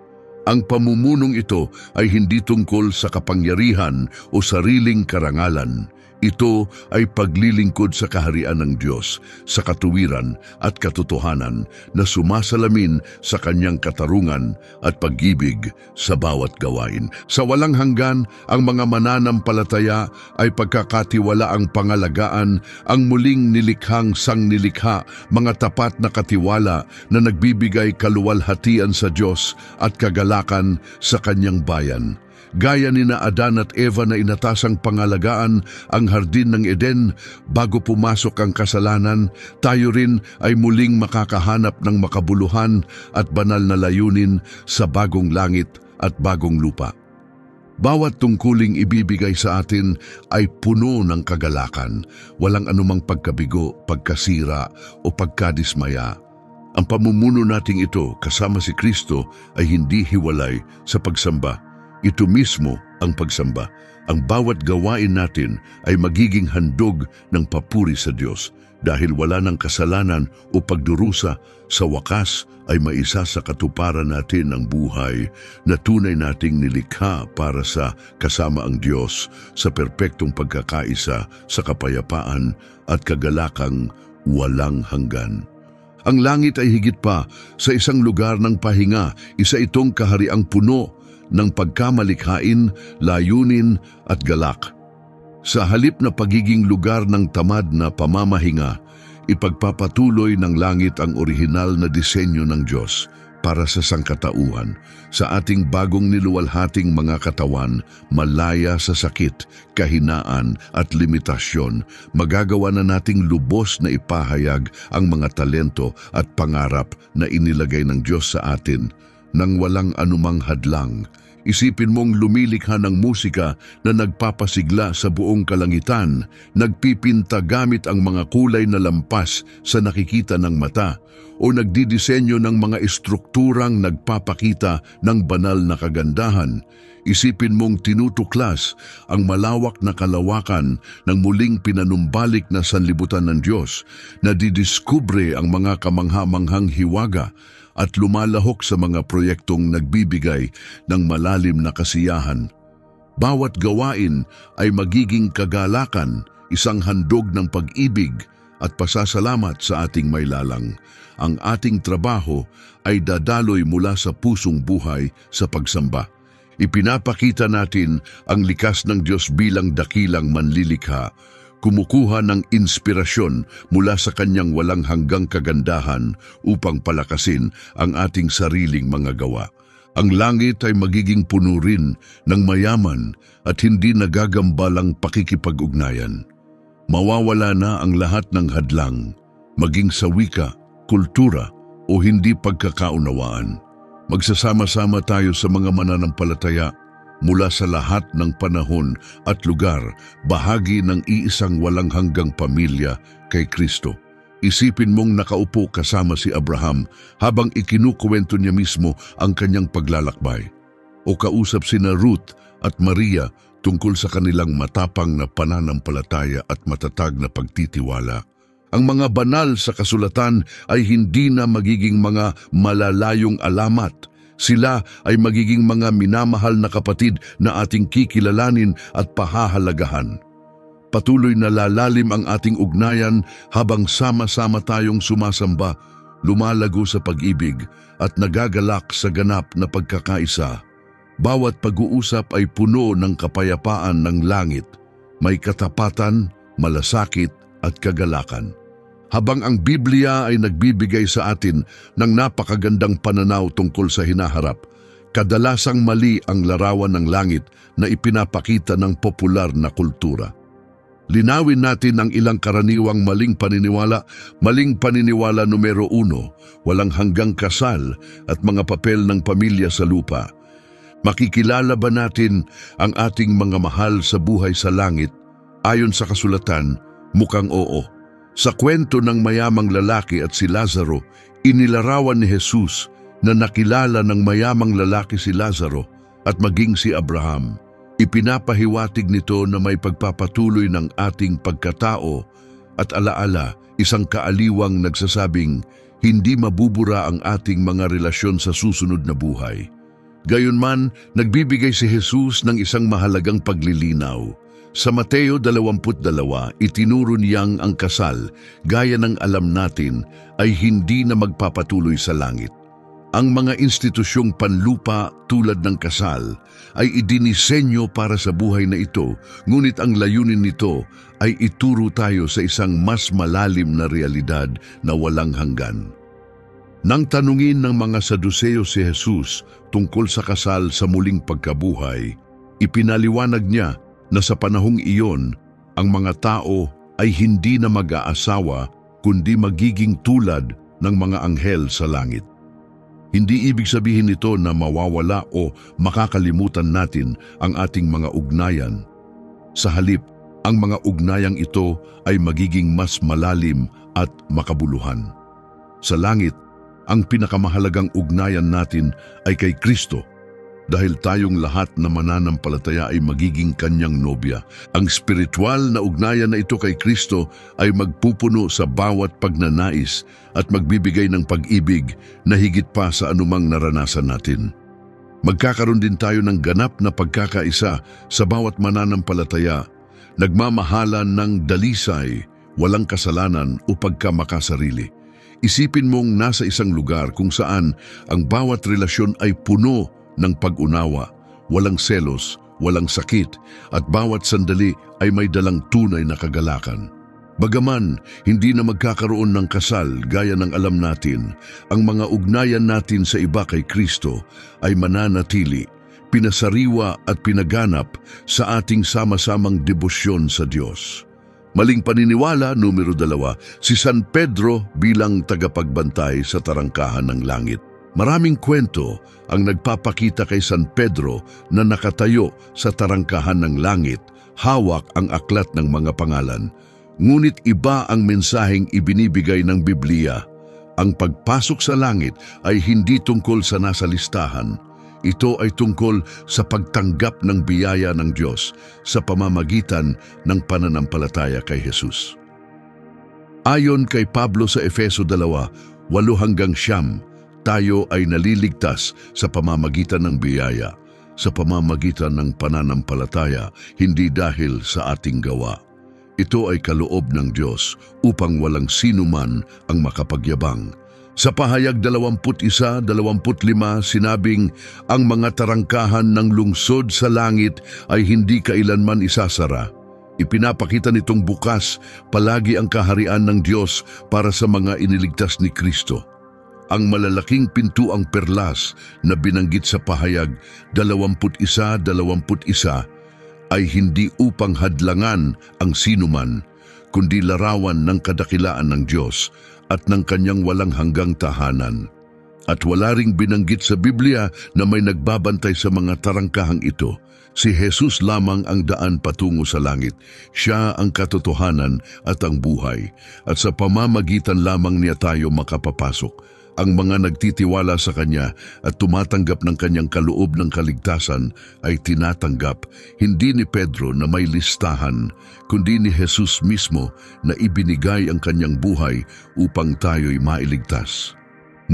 Ang pamumunong ito ay hindi tungkol sa kapangyarihan o sariling karangalan. Ito ay paglilingkod sa kaharian ng Diyos, sa katuwiran at katotohanan na sumasalamin sa kanyang katarungan at pag-ibig sa bawat gawain. Sa walang hanggan, ang mga mananampalataya ay pagkakatiwalaang pangalagaan ang muling nilikhang sangnilikha, mga tapat na katiwala na nagbibigay kaluwalhatian sa Diyos at kagalakan sa kanyang bayan. Gaya ni na Adan at Eva na inatasang pangalagaan ang hardin ng Eden bago pumasok ang kasalanan, tayo rin ay muling makakahanap ng makabuluhan at banal na layunin sa bagong langit at bagong lupa. Bawat tungkuling ibibigay sa atin ay puno ng kagalakan, walang anumang pagkabigo, pagkasira o pagkadismaya. Ang pamumuno nating ito kasama si Kristo ay hindi hiwalay sa pagsamba. Ito mismo ang pagsamba. Ang bawat gawain natin ay magiging handog ng papuri sa Diyos dahil wala ng kasalanan o pagdurusa. Sa wakas ay maisa sa katuparan natin ang buhay na tunay nating nilikha para sa kasama ang Diyos sa perpektong pagkakaisa sa kapayapaan at kagalakang walang hanggan. Ang langit ay higit pa sa isang lugar ng pahinga, isa itong kahariang puno ng pagkamalikhain, layunin at galak. Sa halip na pagiging lugar ng tamad na pamamahinga, ipagpapatuloy ng langit ang orihinal na disenyo ng Diyos para sa sangkatauhan, sa ating bagong niluwalhating mga katawan, malaya sa sakit, kahinaan at limitasyon. Magagawa na nating lubos na ipahayag ang mga talento at pangarap na inilagay ng Diyos sa atin nang walang anumang hadlang. Isipin mong lumilikha ng musika na nagpapasigla sa buong kalangitan, nagpipinta gamit ang mga kulay na lampas sa nakikita ng mata, o nagdidisenyo ng mga estrukturang nagpapakita ng banal na kagandahan. Isipin mong tinutuklas ang malawak na kalawakan ng muling pinanumbalik na sanlibutan ng Diyos, na didiskubre ang mga kamangha-manghang hiwaga at lumalahok sa mga proyektong nagbibigay ng malalim na kasiyahan. Bawat gawain ay magiging kagalakan, isang handog ng pag-ibig at pasasalamat sa ating mailalang. Ang ating trabaho ay dadaloy mula sa pusong buhay sa pagsamba. Ipinapakita natin ang likas ng Diyos bilang dakilang manlilikha, kumukuha ng inspirasyon mula sa kanyang walang hanggang kagandahan upang palakasin ang ating sariling mga gawa. Ang langit ay magiging puno rin ng mayaman at hindi nagagambalang pakikipag-ugnayan. Mawawala na ang lahat ng hadlang, maging sa wika, kultura o hindi pagkakaunawaan. Magsasama-sama tayo sa mga mananampalataya mula sa lahat ng panahon at lugar, bahagi ng iisang walang hanggang pamilya kay Kristo. Isipin mong nakaupo kasama si Abraham habang ikinukwento niya mismo ang kanyang paglalakbay. O kausap sina Ruth at Maria tungkol sa kanilang matapang na pananampalataya at matatag na pagtitiwala. Ang mga banal sa kasulatan ay hindi na magiging mga malalayong alamat. Sila ay magiging mga minamahal na kapatid na ating kikilalanin at pahahalagahan. Patuloy na lalalim ang ating ugnayan habang sama-sama tayong sumasamba, lumalago sa pag-ibig at nagagalak sa ganap na pagkakaisa. Bawat pag-uusap ay puno ng kapayapaan ng langit, may katapatan, malasakit at kagalakan. Habang ang Biblia ay nagbibigay sa atin ng napakagandang pananaw tungkol sa hinaharap, kadalasang mali ang larawan ng langit na ipinapakita ng popular na kultura. Linawin natin ang ilang karaniwang maling paniniwala. Maling paniniwala numero 1, walang hanggang kasal at mga papel ng pamilya sa lupa. Makikilala ba natin ang ating mga mahal sa buhay sa langit? Ayon sa kasulatan, mukhang oo. Sa kwento ng mayamang lalaki at si Lazaro, inilarawan ni Jesus na nakilala ng mayamang lalaki si Lazaro at maging si Abraham. Ipinapahiwatig nito na may pagpapatuloy ng ating pagkatao at alaala, isang kaaliwang nagsasabing hindi mabubura ang ating mga relasyon sa susunod na buhay. Gayunman, nagbibigay si Jesus ng isang mahalagang paglilinaw. Sa Mateo 22, itinuro niyang ang kasal, gaya ng alam natin, ay hindi na magpapatuloy sa langit. Ang mga institusyong panlupa tulad ng kasal ay idinisenyo para sa buhay na ito, ngunit ang layunin nito ay ituro tayo sa isang mas malalim na realidad na walang hanggan. Nang tanungin ng mga Saduseo si Jesus tungkol sa kasal sa muling pagkabuhay, ipinaliwanag niya na sa panahong iyon, ang mga tao ay hindi na mag-aasawa kundi magiging tulad ng mga anghel sa langit. Hindi ibig sabihin nito na mawawala o makakalimutan natin ang ating mga ugnayan. Sa halip, ang mga ugnayang ito ay magiging mas malalim at makabuluhan. Sa langit, ang pinakamahalagang ugnayan natin ay kay Kristo. Dahil tayong lahat na mananampalataya ay magiging kanyang nobya. Ang spiritual na ugnayan na ito kay Kristo ay magpupuno sa bawat pagnanais at magbibigay ng pag-ibig na higit pa sa anumang naranasan natin. Magkakaroon din tayo ng ganap na pagkakaisa sa bawat mananampalataya, nagmamahalan ng dalisay, walang kasalanan o pagkamakasarili. Isipin mong nasa isang lugar kung saan ang bawat relasyon ay puno ng pag-unawa, walang selos, walang sakit, at bawat sandali ay may dalang tunay na kagalakan. Bagaman hindi na magkakaroon ng kasal gaya ng alam natin, ang mga ugnayan natin sa iba kay Kristo ay mananatili, pinasariwa at pinaganap sa ating sama-samang debosyon sa Diyos. Maling paniniwala, numero 2, si San Pedro bilang tagapagbantay sa tarangkahan ng langit. Maraming kwento ang nagpapakita kay San Pedro na nakatayo sa tarangkahan ng langit, hawak ang aklat ng mga pangalan. Ngunit iba ang mensaheng ibinibigay ng Biblia. Ang pagpasok sa langit ay hindi tungkol sa nasa listahan. Ito ay tungkol sa pagtanggap ng biyaya ng Diyos sa pamamagitan ng pananampalataya kay Jesus. Ayon kay Pablo sa Efeso 2:8-9, tayo ay naliligtas sa pamamagitan ng biyaya, sa pamamagitan ng pananampalataya, hindi dahil sa ating gawa. Ito ay kaloob ng Diyos upang walang sinuman ang makapagyabang. Sa pahayag 21:25, sinabing, ang mga tarangkahan ng lungsod sa langit ay hindi kailanman isasara. Ipinapakita nitong bukas palagi ang kaharian ng Diyos para sa mga iniligtas ni Kristo. Ang malalaking pintuang perlas na binanggit sa pahayag 21:21 ay hindi upang hadlangan ang sinuman, kundi larawan ng kadakilaan ng Diyos at ng kanyang walang hanggang tahanan. At wala ring binanggit sa Biblia na may nagbabantay sa mga tarangkahang ito. Si Jesus lamang ang daan patungo sa langit. Siya ang katotohanan at ang buhay. At sa pamamagitan lamang niya tayo makapapasok. Ang mga nagtitiwala sa Kanya at tumatanggap ng Kanyang kaloob ng kaligtasan ay tinatanggap hindi ni Pedro na may listahan, kundi ni Jesus mismo na ibinigay ang Kanyang buhay upang tayo'y mailigtas.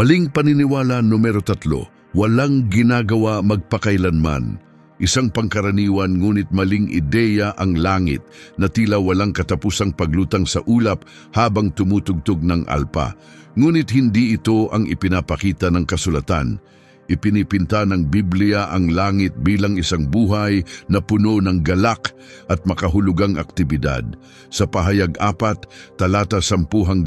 Maling paniniwala numero 3, walang ginagawa magpakailanman. Isang pangkaraniwan ngunit maling ideya ang langit na tila walang katapusang paglutang sa ulap habang tumutugtog ng alpa. Ngunit hindi ito ang ipinapakita ng kasulatan. Ipinipinta ng Biblia ang langit bilang isang buhay na puno ng galak at makahulugang aktibidad. Sa pahayag 4, talata 10-11,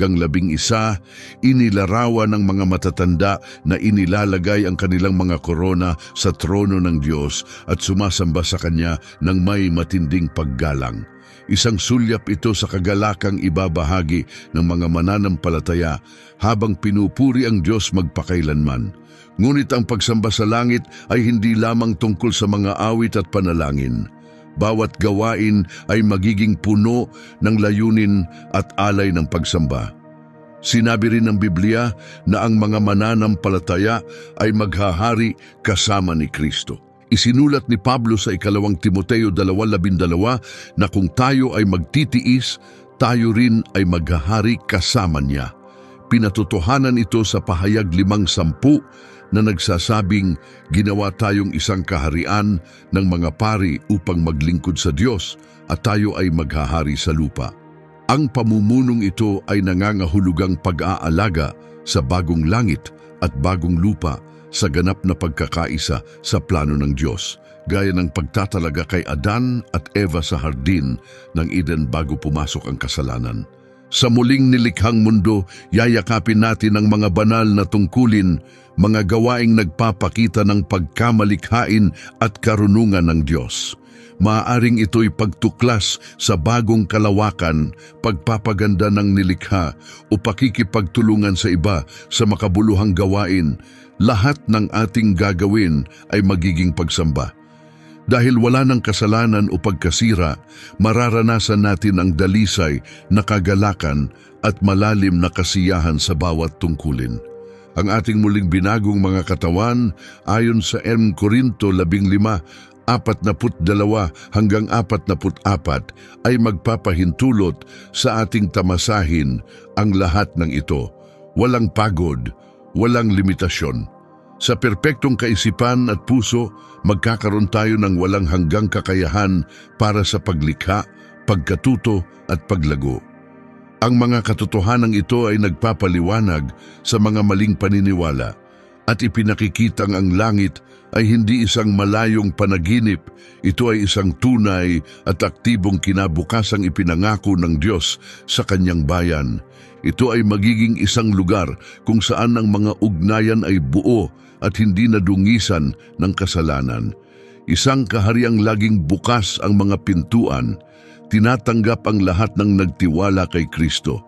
inilarawan ng mga matatanda na inilalagay ang kanilang mga korona sa trono ng Diyos at sumasamba sa Kanya ng may matinding paggalang. Isang sulyap ito sa kagalakang ibabahagi ng mga mananampalataya habang pinupuri ang Diyos magpakailanman. Ngunit ang pagsamba sa langit ay hindi lamang tungkol sa mga awit at panalangin. Bawat gawain ay magiging puno ng layunin at alay ng pagsamba. Sinabi rin ng Biblia na ang mga mananampalataya ay maghahari kasama ni Kristo. Isinulat ni Pablo sa 2 Timoteo 2:12 na kung tayo ay magtitiis, tayo rin ay maghahari kasama niya. Pinatotohanan ito sa pahayag 5:10 na nagsasabing ginawa tayong isang kaharian ng mga pari upang maglingkod sa Diyos at tayo ay maghahari sa lupa. Ang pamumunong ito ay nangangahulugang pag-aalaga sa bagong langit at bagong lupa sa ganap na pagkakaisa sa plano ng Diyos, gaya ng pagtatalaga kay Adan at Eva sa hardin ng Eden bago pumasok ang kasalanan. Sa muling nilikhang mundo, yayakapin natin ang mga banal na tungkulin, mga gawaing nagpapakita ng pagkamalikhain at karunungan ng Diyos. Maaaring ito'y pagtuklas sa bagong kalawakan, pagpapaganda ng nilikha o pakikipagtulungan sa iba sa makabuluhang gawain. Lahat ng ating gagawin ay magiging pagsamba. Dahil wala ng kasalanan o pagkasira, mararanasan natin ang dalisay na kagalakan at malalim na kasiyahan sa bawat tungkulin. Ang ating muling binagong mga katawan ayon sa 1 Korinto 15:42 hanggang 44 ay magpapahintulot sa ating tamasahin ang lahat ng ito. Walang pagod, walang limitasyon. Sa perpektong kaisipan at puso, magkakaroon tayo ng walang hanggang kakayahan para sa paglikha, pagkatuto at paglago. Ang mga katotohanang ito ay nagpapaliwanag sa mga maling paniniwala at ipinakikitang ang langit ay hindi isang malayong panaginip, ito ay isang tunay at aktibong kinabukasang ipinangako ng Diyos sa kanyang bayan. Ito ay magiging isang lugar kung saan ang mga ugnayan ay buo at hindi nadungisan ng kasalanan. Isang kahariang laging bukas ang mga pintuan, tinatanggap ang lahat ng nagtiwala kay Kristo.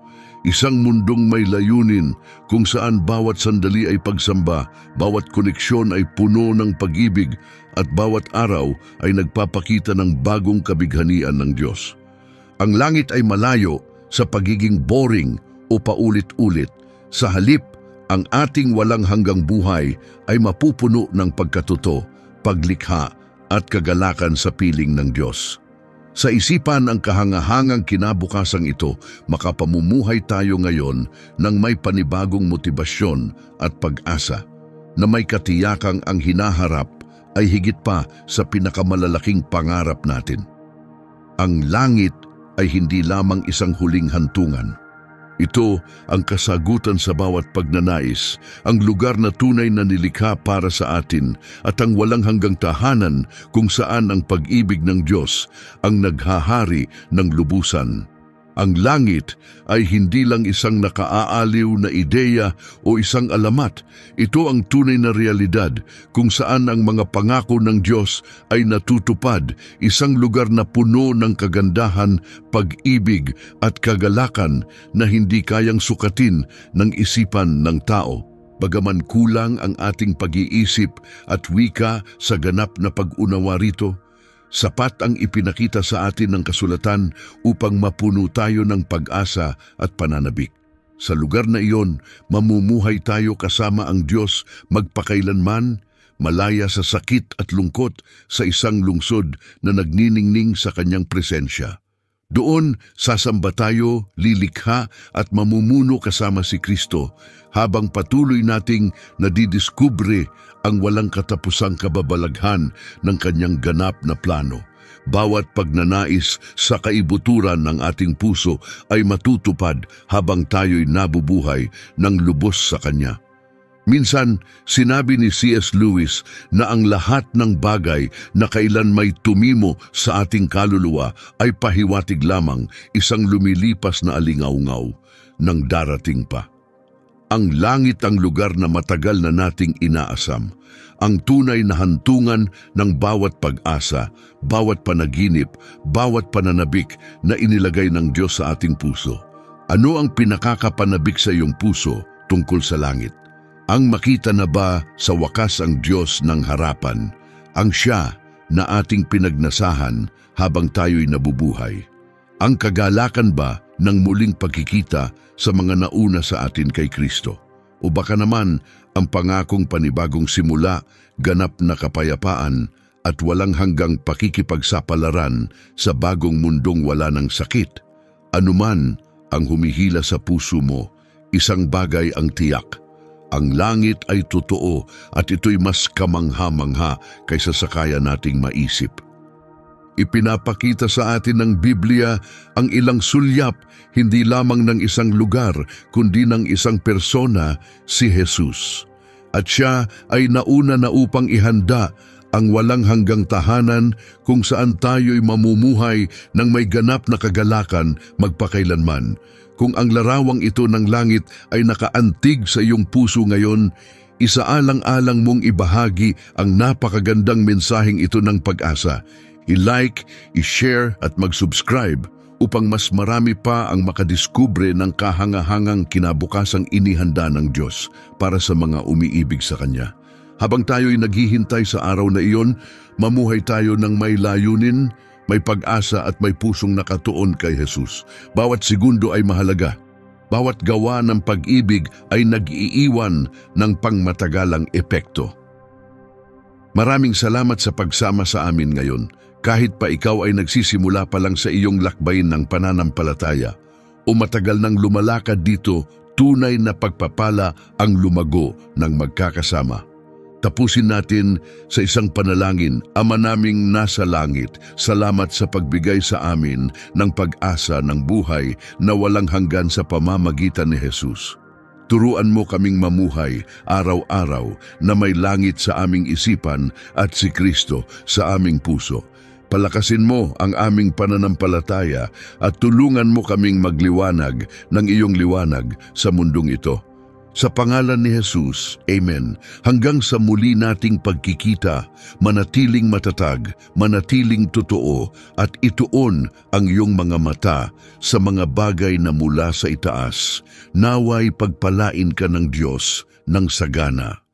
Isang mundong may layunin kung saan bawat sandali ay pagsamba, bawat koneksyon ay puno ng pag-ibig at bawat araw ay nagpapakita ng bagong kabighanian ng Diyos. Ang langit ay malayo sa pagiging boring o paulit-ulit. Sa halip, ang ating walang hanggang buhay ay mapupuno ng pagkatuto, paglikha at kagalakan sa piling ng Diyos. Sa isipan ang kahangahangang kinabukasang ito, makapamumuhay tayo ngayon ng may panibagong motibasyon at pag-asa, na may katiyakang ang hinaharap ay higit pa sa pinakamalalaking pangarap natin. Ang langit ay hindi lamang isang huling hantungan. Ito ang kasagutan sa bawat pagnanais, ang lugar na tunay na nilikha para sa atin at ang walang hanggang tahanan kung saan ang pag-ibig ng Diyos ang naghahari ng lubusan. Ang langit ay hindi lang isang nakaaaliw na ideya o isang alamat. Ito ang tunay na realidad kung saan ang mga pangako ng Diyos ay natutupad, isang lugar na puno ng kagandahan, pag-ibig at kagalakan na hindi kayang sukatin ng isipan ng tao. Bagaman kulang ang ating pag-iisip at wika sa ganap na pag-unawa rito, sapat ang ipinakita sa atin ng kasulatan upang mapuno tayo ng pag-asa at pananabik. Sa lugar na iyon, mamumuhay tayo kasama ang Diyos magpakailanman, malaya sa sakit at lungkot sa isang lungsod na nagniningning sa kanyang presensya. Doon, sasamba tayo, lilikha at mamumuno kasama si Kristo habang patuloy nating nadidiskubre ang walang katapusang kababalaghan ng kanyang ganap na plano. Bawat pagnanais sa kaibuturan ng ating puso ay matutupad habang tayo'y nabubuhay ng lubos sa Kanya. Minsan, sinabi ni C.S. Lewis na ang lahat ng bagay na kailan may tumimo sa ating kaluluwa ay pahiwatig lamang, isang lumilipas na alingaw-ngaw ng darating pa. Ang langit ang lugar na matagal na nating inaasam, ang tunay na hantungan ng bawat pag-asa, bawat panaginip, bawat pananabik na inilagay ng Diyos sa ating puso. Ano ang pinakakapanabik sa iyong puso tungkol sa langit? Ang makita na ba sa wakas ang Diyos ng harapan, ang Siya na ating pinagnasahan habang tayo'y nabubuhay? Ang kagalakan ba ng muling pagkikita sa mga nauna sa atin kay Kristo? O baka naman ang pangakong panibagong simula, ganap na kapayapaan at walang hanggang pakikipagsapalaran sa bagong mundong wala ng sakit? Anuman ang humihila sa puso mo, isang bagay ang tiyak. Ang langit ay totoo at ito'y mas kamangha-mangha kaysa sa kaya nating maisip. Ipinapakita sa atin ng Biblia ang ilang sulyap, hindi lamang ng isang lugar, kundi ng isang persona, si Jesus. At siya ay nauna na upang ihanda ang walang hanggang tahanan kung saan tayo'y mamumuhay ng may ganap na kagalakan magpakailanman. Kung ang larawang ito ng langit ay nakaantig sa iyong puso ngayon, isaalang-alang mong ibahagi ang napakagandang mensaheng ito ng pag-asa. I-like, i-share at mag-subscribe upang mas marami pa ang makadiskubre ng kahangahangang kinabukasang inihanda ng Diyos para sa mga umiibig sa Kanya. Habang tayo'y naghihintay sa araw na iyon, mamuhay tayo ng may layunin, may pag-asa at may pusong nakatuon kay Jesus. Bawat segundo ay mahalaga. Bawat gawa ng pag-ibig ay nag-iiwan ng pangmatagalang epekto. Maraming salamat sa pagsama sa amin ngayon. Kahit pa ikaw ay nagsisimula pa lang sa iyong lakbayin ng pananampalataya o matagal nang lumalakad dito, tunay na pagpapala ang lumago ng magkakasama. Tapusin natin sa isang panalangin. Ama naming nasa langit, salamat sa pagbigay sa amin ng pag-asa ng buhay na walang hanggan sa pamamagitan ni Jesus. Turuan mo kaming mamuhay araw-araw na may langit sa aming isipan at si Kristo sa aming puso. Palakasin mo ang aming pananampalataya at tulungan mo kaming magliwanag ng iyong liwanag sa mundong ito. Sa pangalan ni Jesus, Amen. Hanggang sa muli nating pagkikita, manatiling matatag, manatiling totoo, at ituon ang iyong mga mata sa mga bagay na mula sa itaas. Naway pagpalain ka ng Diyos ng sagana.